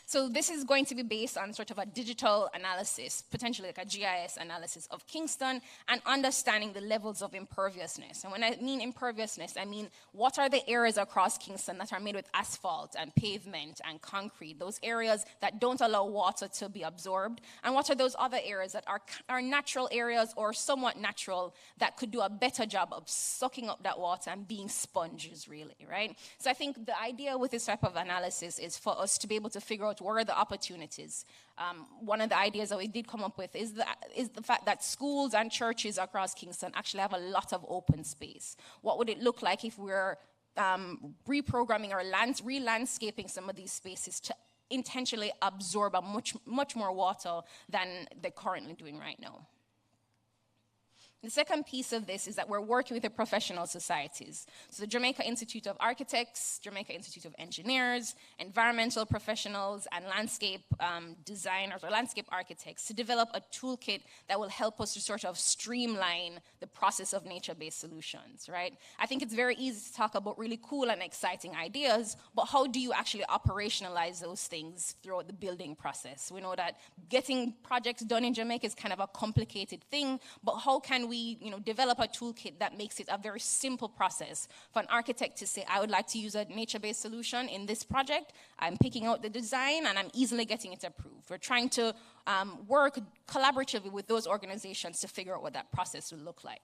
So this is going to be based on sort of a digital analysis, potentially like a GIS analysis of Kingston, and understanding the levels of imperviousness. And when I mean imperviousness, I mean what are the areas across Kingston that are made with asphalt and pavement and concrete, those areas that don't allow water to be absorbed, and what are those other areas that are natural areas or somewhat natural that could do a better job of sucking up that water and being sponges, really, right? So I think the idea with this type of analysis is for us to be able to figure out where are the opportunities. One of the ideas that we did come up with is the fact that schools and churches across Kingston actually have a lot of open space. What would it look like if we're reprogramming or re-landscaping some of these spaces to intentionally absorb a much more water than they're currently doing right now? The second piece of this is that we're working with the professional societies. So the Jamaica Institute of Architects, Jamaica Institute of Engineers, environmental professionals, and landscape designers or landscape architects to develop a toolkit that will help us to sort of streamline the process of nature-based solutions, right? I think it's very easy to talk about really cool and exciting ideas, but how do you actually operationalize those things throughout the building process? We know that getting projects done in Jamaica is kind of a complicated thing, but how can we develop a toolkit that makes it a very simple process for an architect to say, I would like to use a nature-based solution in this project. I'm picking out the design and I'm easily getting it approved. We're trying to work collaboratively with those organizations to figure out what that process will look like.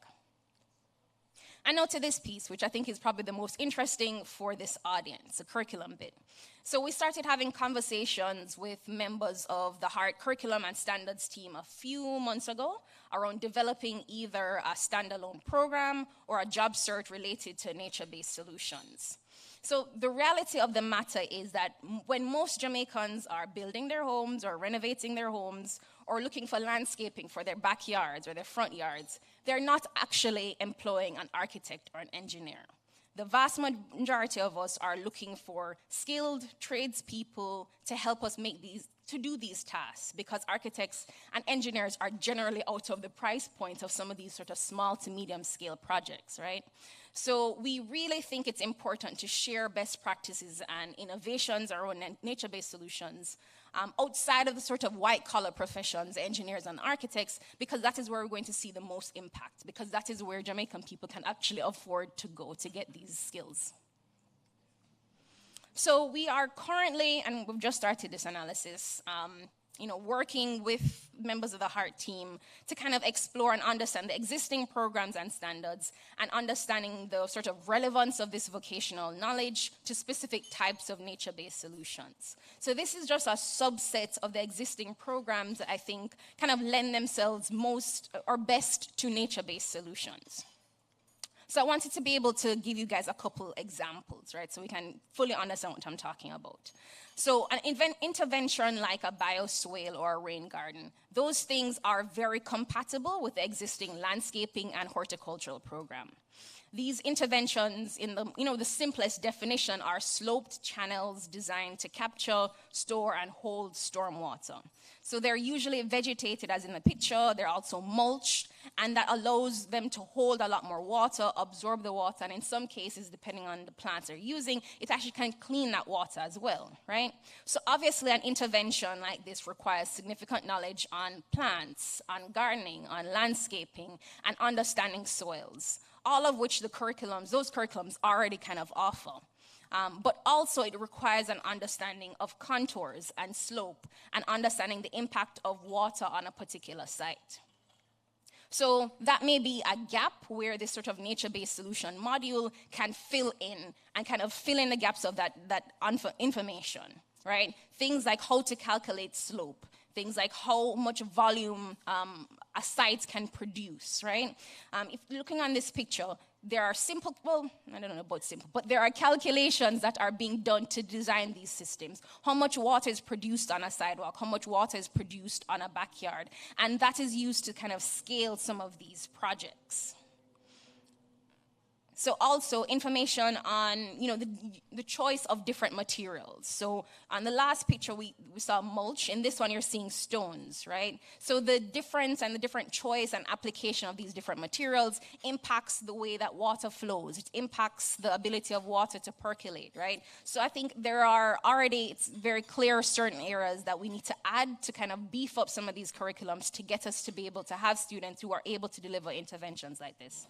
And now to this piece, which I think is probably the most interesting for this audience, the curriculum bit. So we started having conversations with members of the HEART curriculum and standards team a few months ago around developing either a standalone program or a job search related to nature-based solutions. So the reality of the matter is that when most Jamaicans are building their homes or renovating their homes or looking for landscaping for their backyards or their front yards, they're not actually employing an architect or an engineer. The vast majority of us are looking for skilled tradespeople to help us to do these tasks, because architects and engineers are generally out of the price point of some of these sort of small to medium scale projects, right? So we really think it's important to share best practices and innovations around nature-based solutions outside of the sort of white-collar professions, engineers and architects, because that is where we're going to see the most impact, because that is where Jamaican people can actually afford to go to get these skills. So we are currently, and we've just started this analysis, working with members of the HEART team to kind of explore and understand the existing programs and standards and understanding the sort of relevance of this vocational knowledge to specific types of nature-based solutions. So this is just a subset of the existing programs that I think kind of lend themselves most or best to nature-based solutions. So I wanted to be able to give you guys a couple examples, right? So we can fully understand what I'm talking about. So an intervention like a bioswale or a rain garden, those things are very compatible with the existing landscaping and horticultural program. These interventions in the simplest definition are sloped channels designed to capture, store, and hold stormwater. So they're usually vegetated as in the picture, they're also mulched, and that allows them to hold a lot more water, absorb the water, and in some cases, depending on the plants they're using, it actually can clean that water as well, right? So obviously an intervention like this requires significant knowledge on plants, on gardening, on landscaping, and understanding soils, all of which those curriculums already kind of offer. But also it requires an understanding of contours and slope and understanding the impact of water on a particular site. So that may be a gap where this sort of nature-based solution module can fill in and kind of fill in the gaps of that information, right? Things like how to calculate slope, things like how much volume a site can produce, right? If looking on this picture, there are simple, well, I don't know about simple, but there are calculations that are being done to design these systems. How much water is produced on a sidewalk, how much water is produced on a backyard, and that is used to kind of scale some of these projects. So also information on, the choice of different materials. So on the last picture, we saw mulch. In this one, you're seeing stones, right? So the difference and the different choice and application of these different materials impacts the way that water flows. It impacts the ability of water to percolate, right? So I think there are already, it's very clear certain areas that we need to add to kind of beef up some of these curriculums to get us to be able to have students who are able to deliver interventions like this.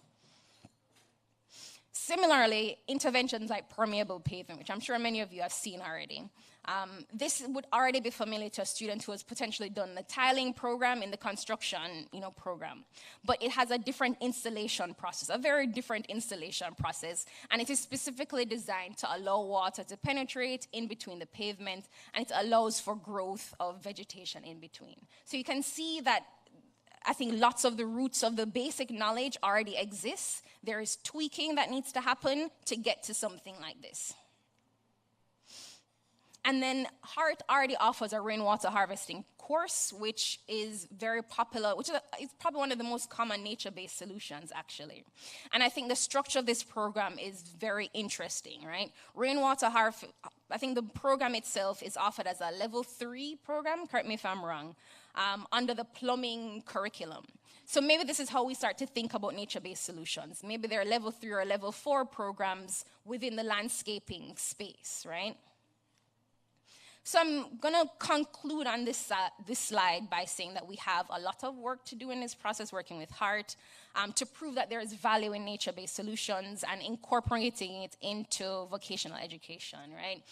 Similarly, interventions like permeable pavement, which I'm sure many of you have seen already. This would already be familiar to a student who has potentially done the tiling program in the construction program. But it has a different installation process, a very different installation process, and it is specifically designed to allow water to penetrate in between the pavement, and it allows for growth of vegetation in between. So you can see that I think lots of the roots of the basic knowledge already exists. There is tweaking that needs to happen to get to something like this. And then HART already offers a rainwater harvesting course, which is very popular, which is probably one of the most common nature-based solutions, actually. And I think the structure of this program is very interesting, right? Rainwater harvest, I think the program itself is offered as a level 3 program, correct me if I'm wrong, under the plumbing curriculum. So maybe this is how we start to think about nature-based solutions. Maybe there are level 3 or level 4 programs within the landscaping space, right? So I'm going to conclude on this slide by saying that we have a lot of work to do in this process, working with HART, to prove that there is value in nature-based solutions and incorporating it into vocational education, right?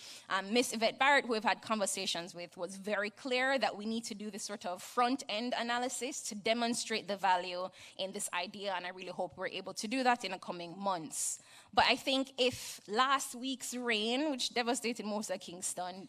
Miss Yvette Barrett, who we've had conversations with, was very clear that we need to do this sort of front-end analysis to demonstrate the value in this idea, and I really hope we're able to do that in the coming months. But I think if last week's rain, which devastated most of Kingston,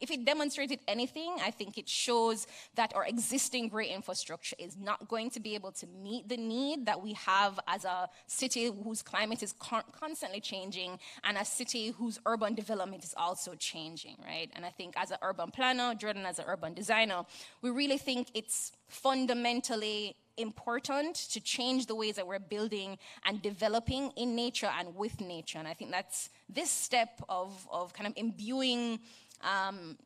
if it demonstrated anything, I think it shows that our existing great infrastructure is not going to be able to meet the need that we have as a city whose climate is constantly changing and a city whose urban development is also changing, right? And I think as an urban planner, Jordan as an urban designer, we really think it's fundamentally important to change the ways that we're building and developing in nature and with nature. And I think that's this step of kind of imbuing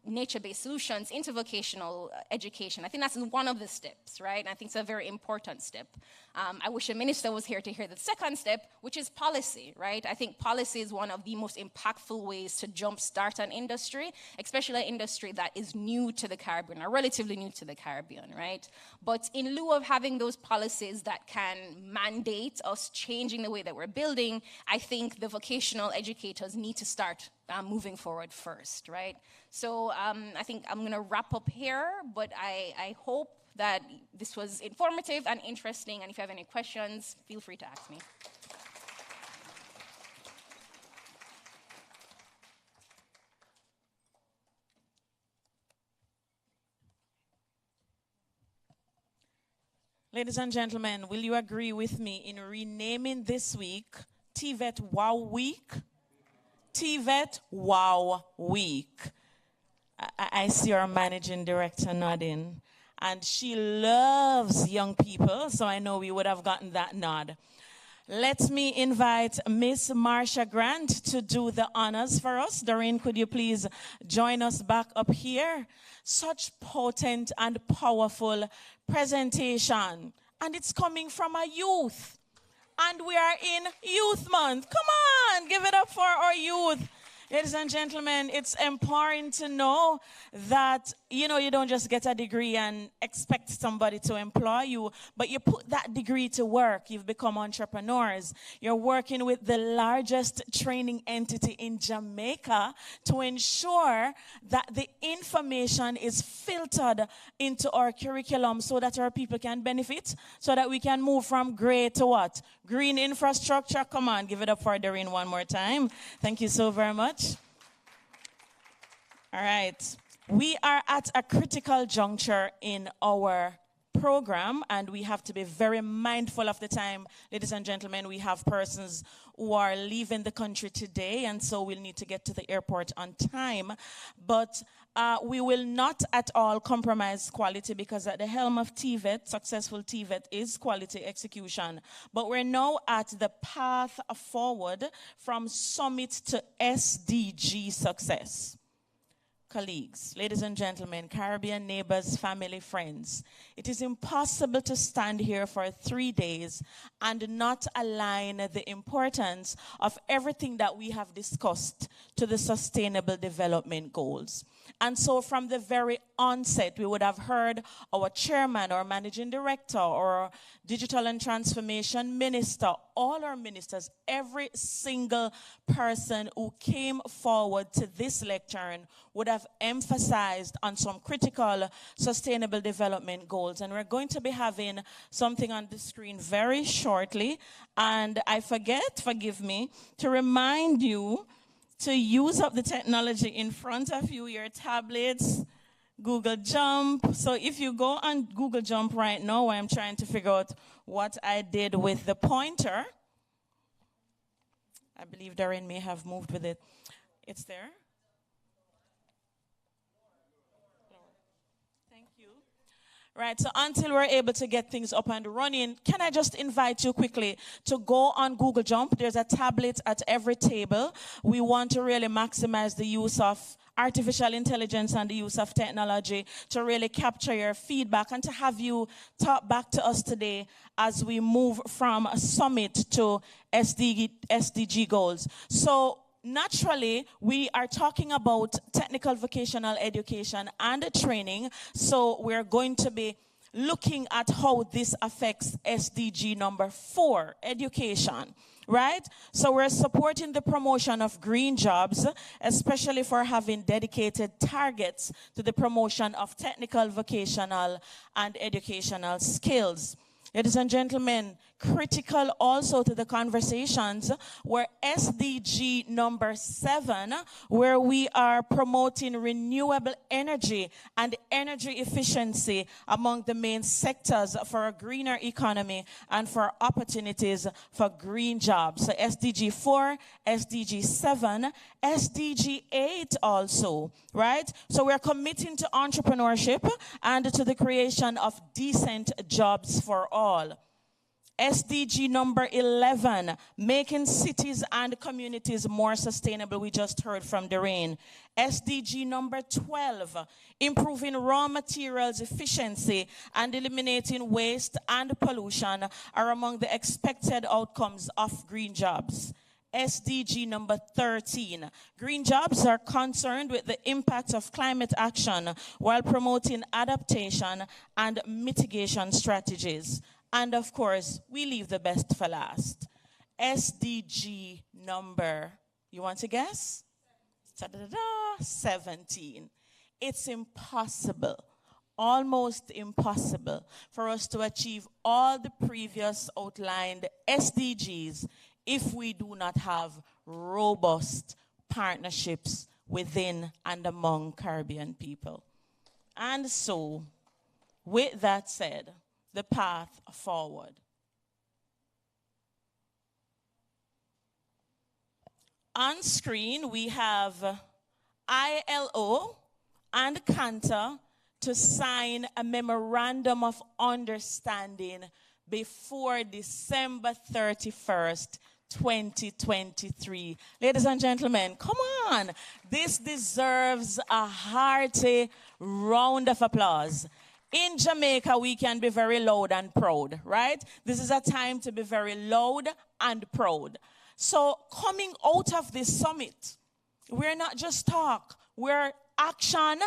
nature-based solutions into vocational education. I think that's one of the steps, right? And I think it's a very important step. I wish the minister was here to hear the second step, which is policy, right? I think policy is one of the most impactful ways to jumpstart an industry, especially an industry that is new to the Caribbean, or relatively new to the Caribbean, right? But in lieu of having those policies that can mandate us changing the way that we're building, I think the vocational educators need to start moving forward first, right? So I think I'm going to wrap up here, but I hope that this was informative and interesting, and if you have any questions, feel free to ask me. Ladies and gentlemen, will you agree with me in renaming this week TVET Wow Week? TVET Wow Week. I see our managing director nodding, and she loves young people, so I know we would have gotten that nod. Let me invite Miss Marsha Grant to do the honors for us. Doreen, could you please join us back up here? Such potent and powerful presentation, and it's coming from a youth. And we are in Youth Month. Come on, give it up for our youth. Ladies and gentlemen, it's empowering to know that, you don't just get a degree and expect somebody to employ you, but you put that degree to work. You've become entrepreneurs. You're working with the largest training entity in Jamaica to ensure that the information is filtered into our curriculum so that our people can benefit, so that we can move from gray to what? Green infrastructure. Come on, give it up for Doreen one more time. Thank you so very much. All right. We are at a critical juncture in our program, and we have to be very mindful of the time. Ladies and gentlemen, we have persons who are leaving the country today, and so we'll need to get to the airport on time. But we will not at all compromise quality, because at the helm of TVET, successful TVET, is quality execution. But we're now at the path forward from summit to SDG success. Colleagues, ladies and gentlemen, Caribbean neighbors, family, friends, it is impossible to stand here for 3 days and not align the importance of everything that we have discussed to the Sustainable Development Goals. And so from the very onset, we would have heard our chairman or managing director or digital and transformation minister, all our ministers, every single person who came forward to this lectern would have emphasized on some critical sustainable development goals. And we're going to be having something on the screen very shortly. And I forgive me, to remind you to use up the technology in front of you, your tablets, Google Jump. So if you go on Google Jump right now, I'm trying to figure out what I did with the pointer. I believe Darren may have moved with it. It's there. Thank you. Right, so until we're able to get things up and running, can I just invite you quickly to go on Google Jump? There's a tablet at every table. We want to really maximize the use of artificial intelligence and the use of technology to really capture your feedback and to have you talk back to us today as we move from a summit to SDG goals. So naturally, we are talking about technical vocational education and training, so we're going to be looking at how this affects SDG number 4, education, right? So we're supporting the promotion of green jobs, especially for having dedicated targets to the promotion of technical, vocational, and educational skills. Ladies and gentlemen, critical also to the conversations were SDG number 7, where we are promoting renewable energy and energy efficiency among the main sectors for a greener economy and for opportunities for green jobs. So SDG 4, SDG 7, SDG 8 also, right? So we're committing to entrepreneurship and to the creation of decent jobs for all. SDG number 11, making cities and communities more sustainable. We just heard from Doreen. SDG number 12, improving raw materials efficiency and eliminating waste and pollution are among the expected outcomes of green jobs. SDG number 13, green jobs are concerned with the impact of climate action while promoting adaptation and mitigation strategies. And of course, we leave the best for last. SDG number, you want to guess? 17. It's impossible, almost impossible, for us to achieve all the previous outlined SDGs if we do not have robust partnerships within and among Caribbean people. And so, with that said, the path forward. On screen, we have ILO and CINTERFOR to sign a memorandum of understanding before December 31st, 2023. Ladies and gentlemen, come on. This deserves a hearty round of applause. In Jamaica, we can be very loud and proud, right? This is a time to be very loud and proud. So coming out of this summit, we're not just talk, we're action,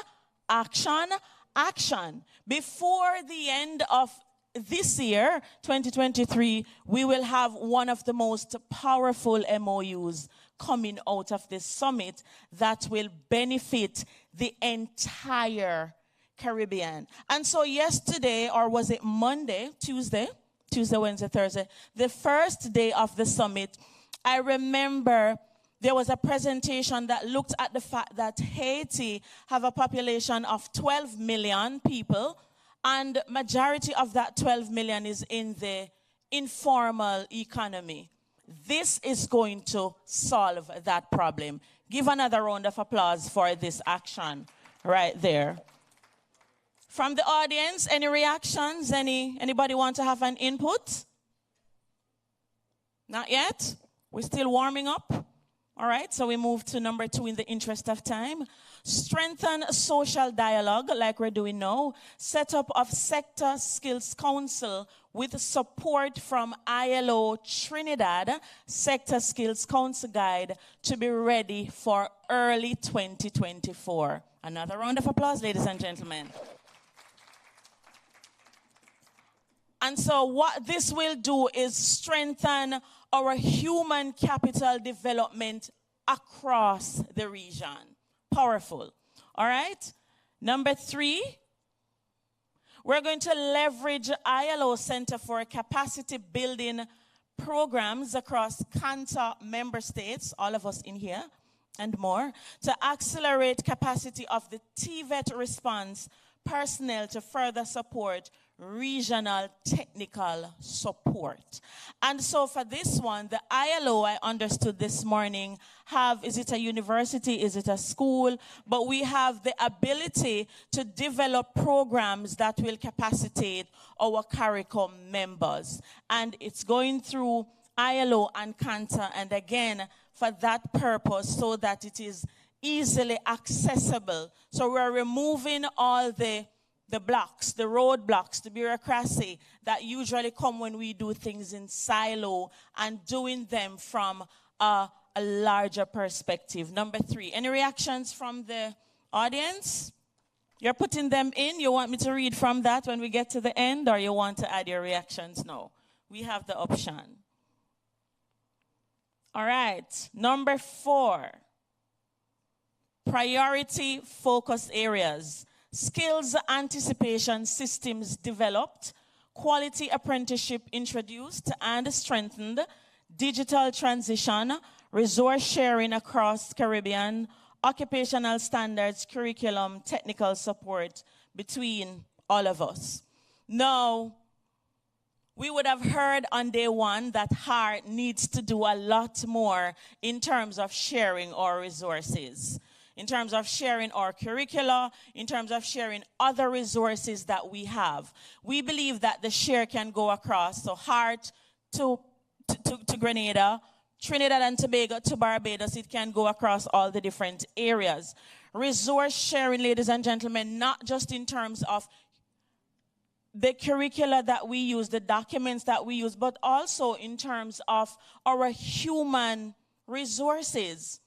action, action. Before the end of this year, 2023, we will have one of the most powerful MOUs coming out of this summit that will benefit the entire Caribbean. And so yesterday, or was it Monday, Tuesday, Wednesday, Thursday, the first day of the summit, I remember there was a presentation that looked at the fact that Haiti have a population of 12 million people, and majority of that 12 million is in the informal economy. This is going to solve that problem. Give another round of applause for this action right there. From the audience, any reactions? Anybody want to have an input? Not yet? We're still warming up. All right, so we move to number 2 in the interest of time. Strengthen social dialogue, like we're doing now. Setup of Sector Skills Council with support from ILO Trinidad Sector Skills Council Guide to be ready for early 2024. Another round of applause, ladies and gentlemen. And so what this will do is strengthen our human capital development across the region. Powerful. All right? Number 3, we're going to leverage ILO CINTERFOR capacity building programs across CANTA member states, all of us in here, and more, to accelerate capacity of the TVET response personnel to further support regional technical support. And so for this one, the ILO, I understood this morning, is it a university, is it a school? But we have the ability to develop programs that will capacitate our CARICOM members. And it's going through ILO and CANTA, and again, for that purpose, so that it is easily accessible. So we're removing all the blocks, the roadblocks, the bureaucracy that usually come when we do things in silo, and doing them from a larger perspective. Number 3, any reactions from the audience? You're putting them in. You want me to read from that when we get to the end, or you want to add your reactions? No, we have the option. All right, number 4, priority focus areas. Skills anticipation systems developed, quality apprenticeship introduced and strengthened, digital transition, resource sharing across Caribbean, occupational standards, curriculum, technical support between all of us. Now, we would have heard on day 1 that HEART needs to do a lot more in terms of sharing our resources, in terms of sharing our curricula, in terms of sharing other resources that we have. We believe that the share can go across, so HEART to Grenada, Trinidad and Tobago to Barbados. It can go across all the different areas. Resource sharing, ladies and gentlemen, not just in terms of the curricula that we use, the documents that we use, but also in terms of our human resources.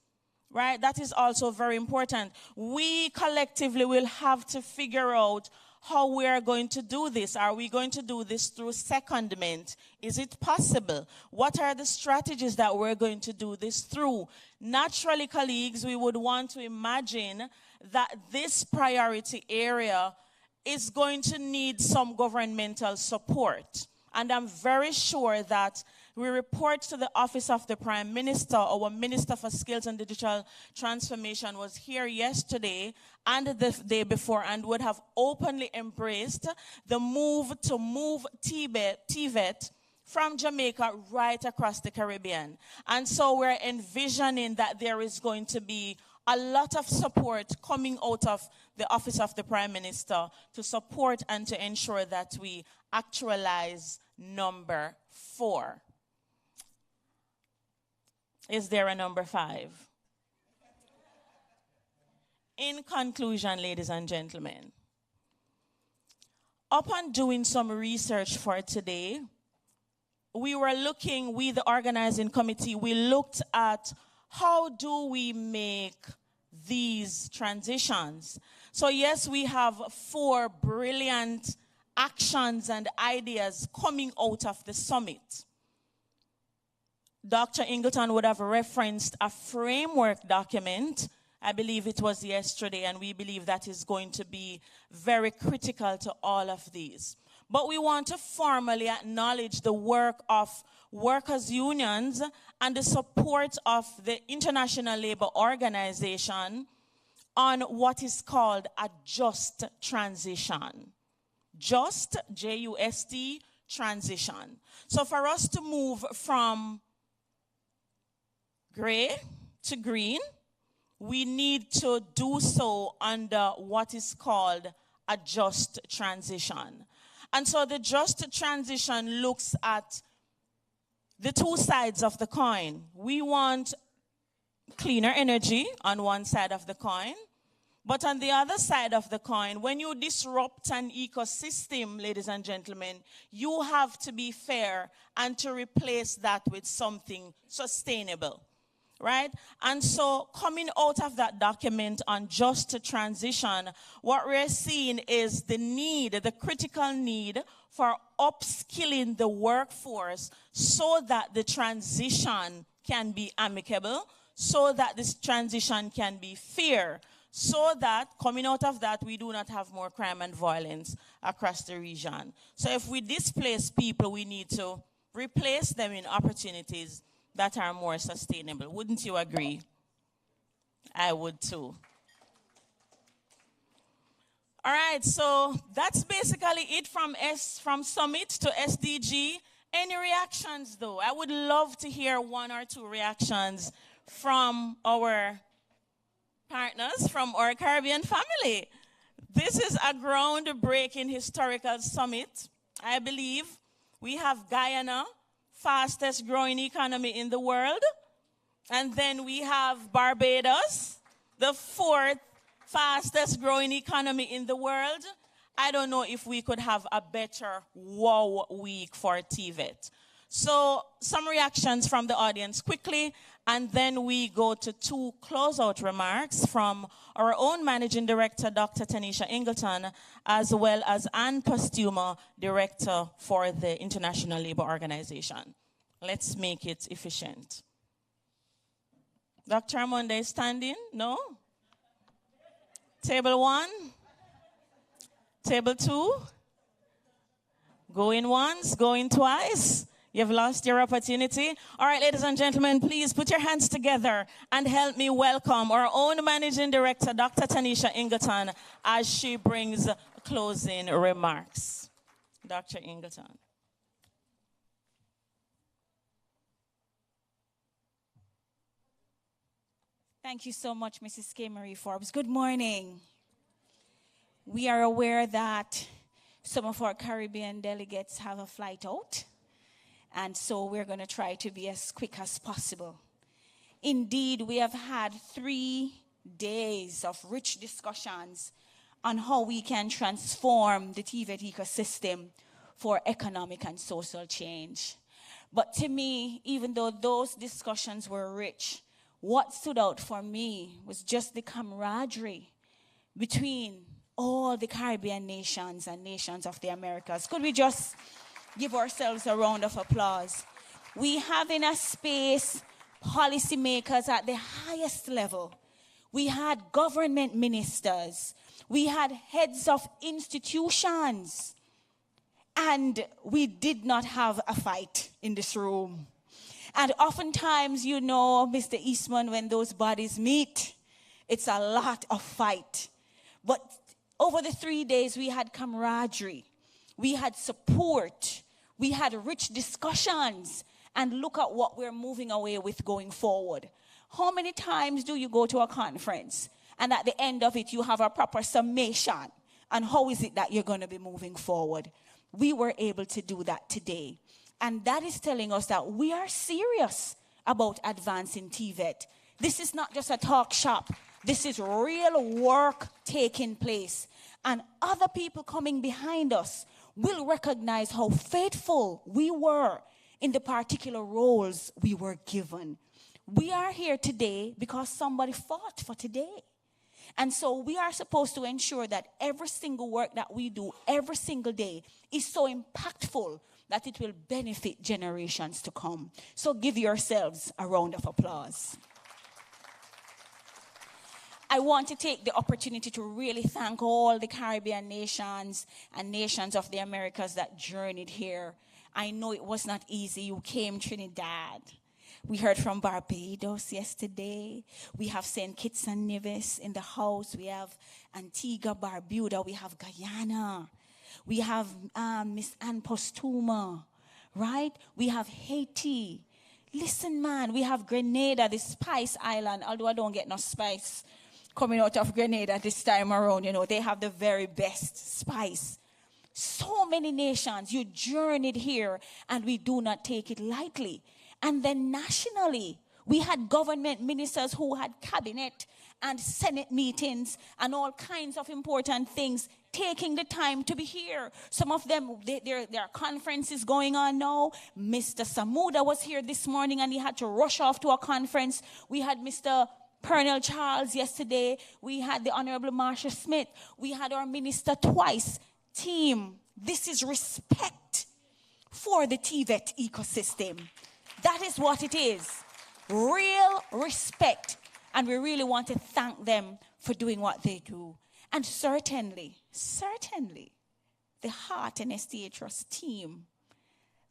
Right? That is also very important. We collectively will have to figure out how we are going to do this. Are we going to do this through secondment? Is it possible? What are the strategies that we're going to do this through? Naturally, colleagues, we would want to imagine that this priority area is going to need some governmental support. And I'm very sure that We report to the Office of the Prime Minister. Our Minister for Skills and Digital Transformation was here yesterday and the day before and would have openly embraced the move TVET from Jamaica right across the Caribbean. And so we're envisioning that there is going to be a lot of support coming out of the Office of the Prime Minister to support and to ensure that we actualize number 4. Is there a number 5? In conclusion, ladies and gentlemen, upon doing some research for today, we, the organizing committee, we looked at how do we make these transitions. So yes, we have 4 brilliant actions and ideas coming out of the summit. Dr. Ingleton would have referenced a framework document. I believe it was yesterday, and we believe that is going to be very critical to all of these. But we want to formally acknowledge the work of workers' unions and the support of the International Labour Organization on what is called a just transition. Just, J-U-S-T, transition. So for us to move from gray to green, we need to do so under what is called a just transition. And so the just transition looks at the 2 sides of the coin. We want cleaner energy on one side of the coin, but on the other side of the coin, when you disrupt an ecosystem, ladies and gentlemen, you have to be fair and to replace that with something sustainable. Right? And so coming out of that document on just transition, what we're seeing is the need, the critical need for upskilling the workforce so that the transition can be amicable, so that this transition can be fair, so that coming out of that, we do not have more crime and violence across the region. So if we displace people, we need to replace them in opportunities that are more sustainable. Wouldn't you agree? I would too. All right, so that's basically it from Summit to SDG. Any reactions though? I would love to hear 1 or 2 reactions from our partners, from our Caribbean family. This is a groundbreaking historical summit. I believe we have Guyana, fastest growing economy in the world. And then we have Barbados, the 4th fastest growing economy in the world. I don't know if we could have a better wow week for TVET. So some reactions from the audience quickly, and then we go to 2 closeout remarks from our own Managing Director, Dr. Tanisha Ingleton, as well as Ann Postuma, Director for the International Labour Organization. Let's make it efficient. Dr. Amonde is standing? No? Table 1? Table 2? Going once, going twice? You've lost your opportunity. All right, ladies and gentlemen, please put your hands together and help me welcome our own Managing Director, Dr. Tanisha Ingleton, as she brings closing remarks. Dr. Ingleton. Thank you so much, Mrs. K. Marie Forbes. Good morning. We are aware that some of our Caribbean delegates have a flight out, and so we're going to try to be as quick as possible. Indeed, we have had 3 days of rich discussions on how we can transform the TVET ecosystem for economic and social change. But to me, even though those discussions were rich, what stood out for me was just the camaraderie between all the Caribbean nations and nations of the Americas. Could we just give ourselves a round of applause? We have in a space policymakers at the highest level. We had government ministers. We had heads of institutions. And we did not have a fight in this room. And oftentimes, you know, Mr. Eastman, when those bodies meet, it's a lot of fight. But over the 3 days, we had camaraderie. We had support. We had rich discussions. And look at what we're moving away with going forward. How many times do you go to a conference and at the end of it you have a proper summation? And how is it that you're going to be moving forward? We were able to do that today. And that is telling us that we are serious about advancing TVET. This is not just a talk shop. This is real work taking place. And other people coming behind us will recognize how faithful we were in the particular roles we were given. We are here today because somebody fought for today. And so we are supposed to ensure that every single work that we do every single day is so impactful that it will benefit generations to come. So give yourselves a round of applause. I want to take the opportunity to really thank all the Caribbean nations and nations of the Americas that journeyed here. I know it was not easy. You came Trinidad. We heard from Barbados yesterday. We have St. Kitts and Nevis in the house. We have Antigua, Barbuda. We have Guyana. We have Miss Ann Postuma, right? We have Haiti. Listen, man, we have Grenada, the Spice Island, although I don't get no spice coming out of Grenada this time around. You know, they have the very best spice. So many nations, you journeyed here, and we do not take it lightly. And then nationally, we had government ministers who had cabinet and Senate meetings and all kinds of important things, taking the time to be here. Some of them, there are conferences going on now. Mr. Samuda was here this morning and he had to rush off to a conference. We had Mr. Pernell Charles yesterday. We had the Honorable Marsha Smith. We had our minister twice. Team, this is respect for the TVET ecosystem. That is what it is. Real respect. And we really want to thank them for doing what they do. And certainly, the Heart NSTA Trust team,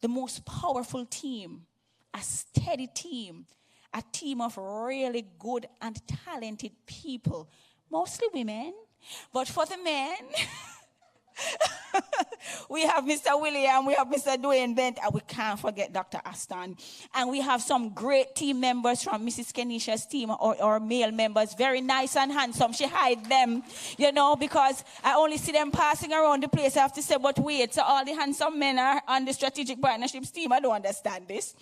the most powerful team, a steady team, a team of really good and talented people, mostly women, but for the men, we have Mr. William, we have Mr. Dwayne Bent, and we can't forget Dr. Aston. And we have some great team members from Mrs. Kenisha's team, or male members, very nice and handsome. She hide them, you know, because I only see them passing around the place. I have to say, but wait, so all the handsome men are on the strategic partnerships team. I don't understand this.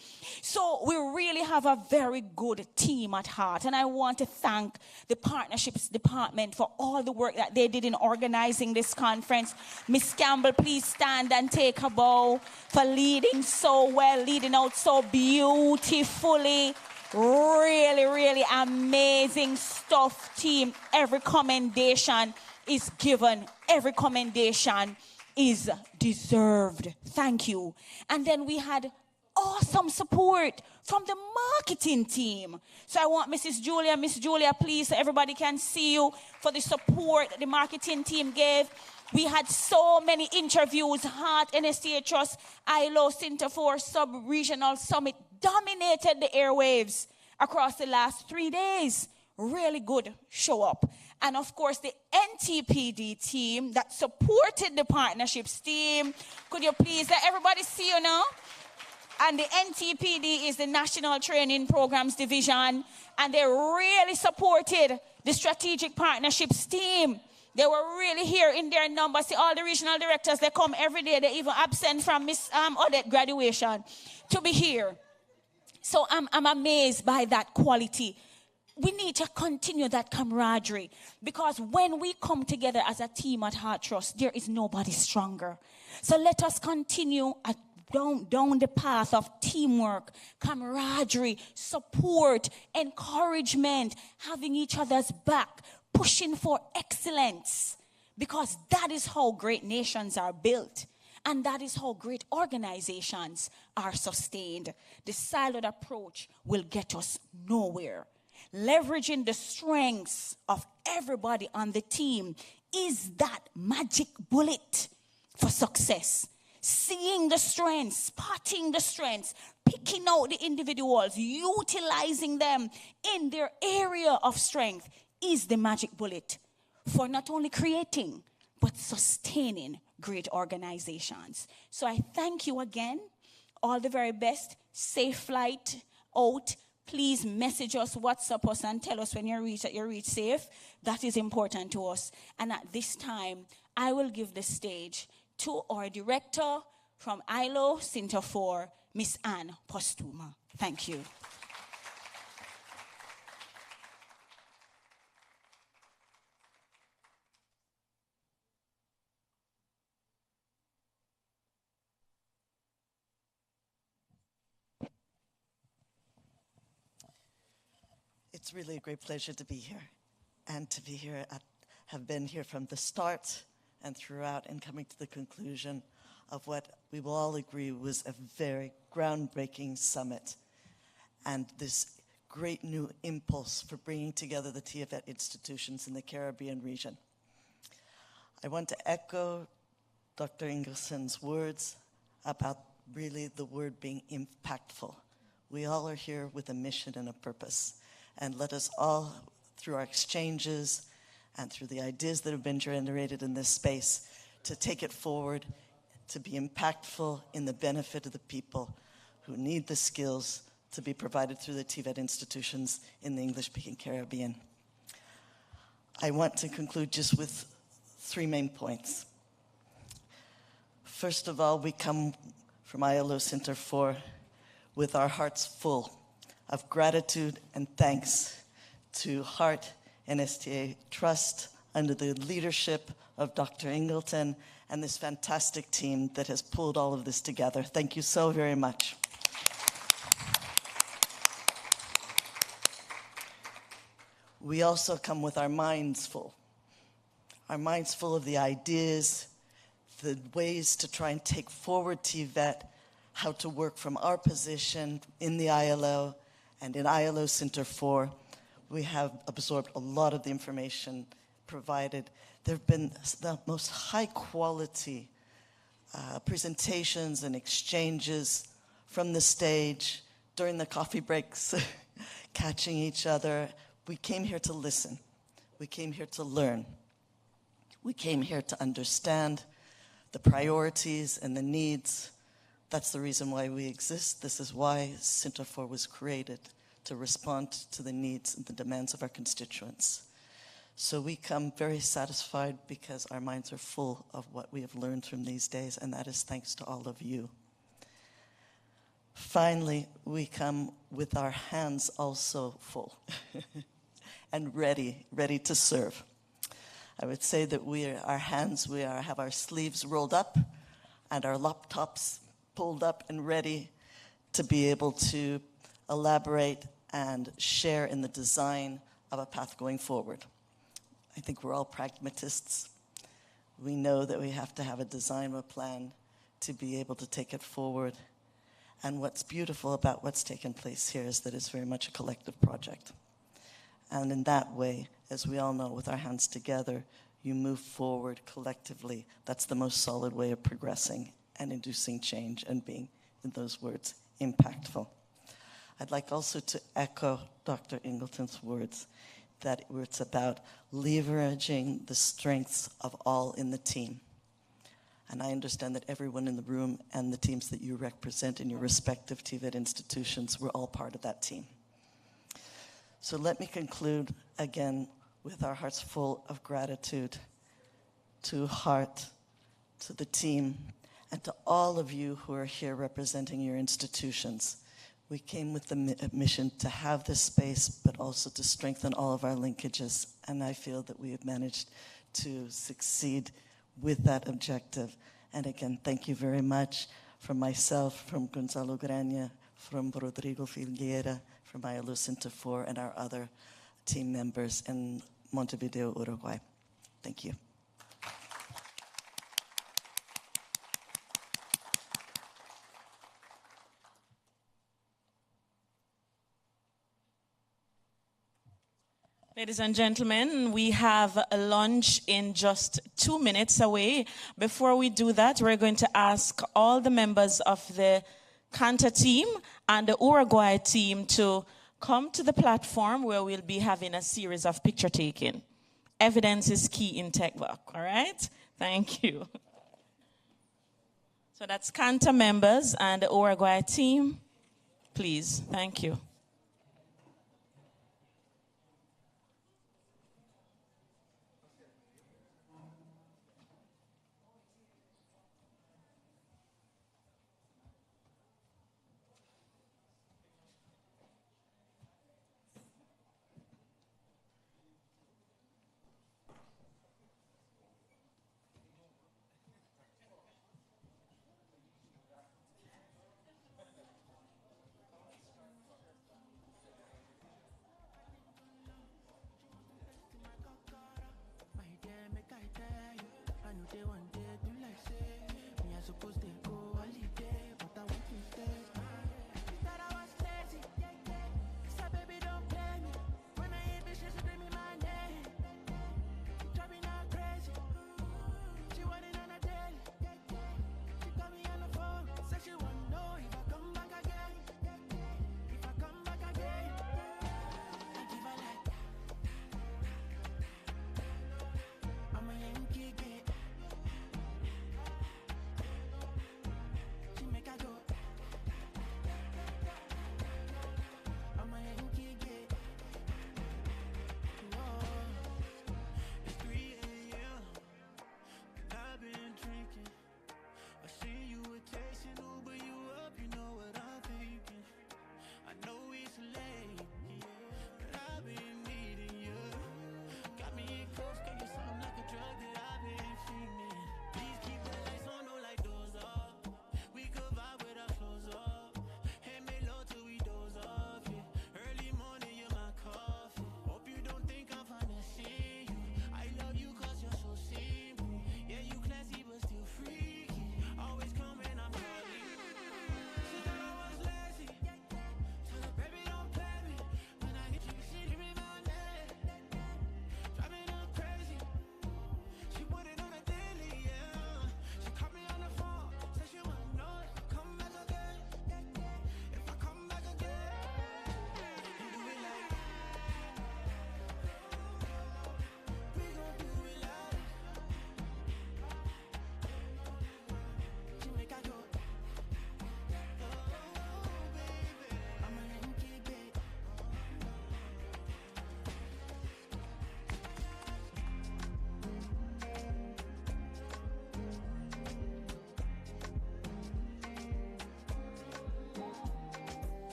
So we really have a very good team at heart. And I want to thank the partnerships department for all the work that they did in organizing this conference. Miss Campbell, please stand and take a bow for leading so well, leading out so beautifully. Really, really amazing stuff, team. Every commendation is given. Every commendation is deserved. Thank you. And then we had awesome support from the marketing team. So I want Miss Julia, please, so everybody can see you, for the support the marketing team gave. We had so many interviews. Heart NSTA Trust ILO CINTERFOR Sub-Regional Summit dominated the airwaves across the last 3 days. Really good show up. And of course, the NTPD team that supported the partnerships team. Could you please let everybody see you now? And the NTPD is the National Training Programs Division. And they really supported the Strategic Partnerships team. They were really here in their numbers. See, all the regional directors, they come every day. They even absent from Miss Odette graduation to be here. So I'm amazed by that quality. We need to continue that camaraderie, because when we come together as a team at Heart Trust, there is nobody stronger. So let us continue down the path of teamwork, camaraderie, support, encouragement, having each other's back, pushing for excellence, because that is how great nations are built, and that is how great organizations are sustained. The siloed approach will get us nowhere. Leveraging the strengths of everybody on the team is that magic bullet for success. seeing the strengths, spotting the strengths, picking out the individuals, utilizing them in their area of strength is the magic bullet for not only creating, but sustaining great organizations. So I thank you again. All the very best. Safe flight out. Please message us, WhatsApp us, and tell us when you reach that you reach safe. That is important to us. And at this time, I will give the stage to our director from ILO CINTERFOR, Miss Anne Postuma. Thank you. It's really a great pleasure to be here and to be here. Have been here from the start and throughout and coming to the conclusion of what we will all agree was a very groundbreaking summit and this great new impulse for bringing together the TVET institutions in the Caribbean region. I want to echo Dr. Ingelson's words about really the word being impactful. We all are here with a mission and a purpose. And let us all, through our exchanges and through the ideas that have been generated in this space, to take it forward, to be impactful in the benefit of the people who need the skills to be provided through the TVET institutions in the English-speaking Caribbean. I want to conclude just with 3 main points. First of all, we come from ILO CINTERFOR with our hearts full of gratitude and thanks to Heart NSTA Trust under the leadership of Dr. Ingleton and this fantastic team that has pulled all of this together. Thank you so very much. We also come with our minds full of the ideas, the ways to try and take forward TVET, how to work from our position in the ILO and in ILO CINTERFOR. We have absorbed a lot of the information provided. There have been the most high quality presentations and exchanges from the stage, during the coffee breaks, catching each other. We came here to listen. We came here to learn. We came here to understand the priorities and the needs. That's the reason why we exist. This is why CINTERFOR was created, to respond to the needs and the demands of our constituents. So we come very satisfied because our minds are full of what we have learned from these days, and that is thanks to all of you. Finally, we come with our hands also full and ready to serve. I would say that we have our sleeves rolled up and our laptops pulled up and ready to be able to elaborate and share in the design of a path going forward. I think we're all pragmatists. We know that we have to have a design of a plan to be able to take it forward. And what's beautiful about what's taken place here is that it's very much a collective project. And in that way, as we all know, with our hands together, you move forward collectively. That's the most solid way of progressing and inducing change and being, in those words, impactful. I'd like also to echo Dr. Ingleton's words that it's about leveraging the strengths of all in the team. And I understand that everyone in the room and the teams that you represent in your respective TVET institutions, we're all part of that team. So let me conclude again with our hearts full of gratitude to Heart, to the team, and to all of you who are here representing your institutions. We came with the mission to have this space, but also to strengthen all of our linkages. And I feel that we have managed to succeed with that objective. And again, thank you very much from myself, from Gonzalo Grania, from Rodrigo Filgueira, from ILO CINTERFOR, and our other team members in Montevideo, Uruguay. Thank you. Ladies and gentlemen, we have a lunch in just 2 minutes away. Before we do that, we're going to ask all the members of the Kanta team and the Uruguay team to come to the platform where we'll be having a series of picture taking. Evidence is key in tech work, all right? Thank you. So that's Kanta members and the Uruguay team. Please, thank you.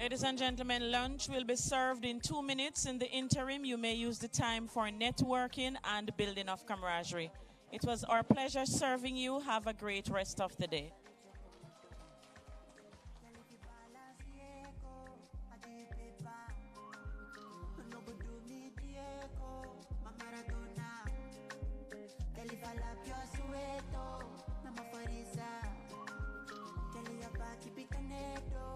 Ladies and gentlemen, lunch will be served in 2 minutes. In the interim, you may use the time for networking and building of camaraderie. It was our pleasure serving you. Have a great rest of the day. Keep it connected.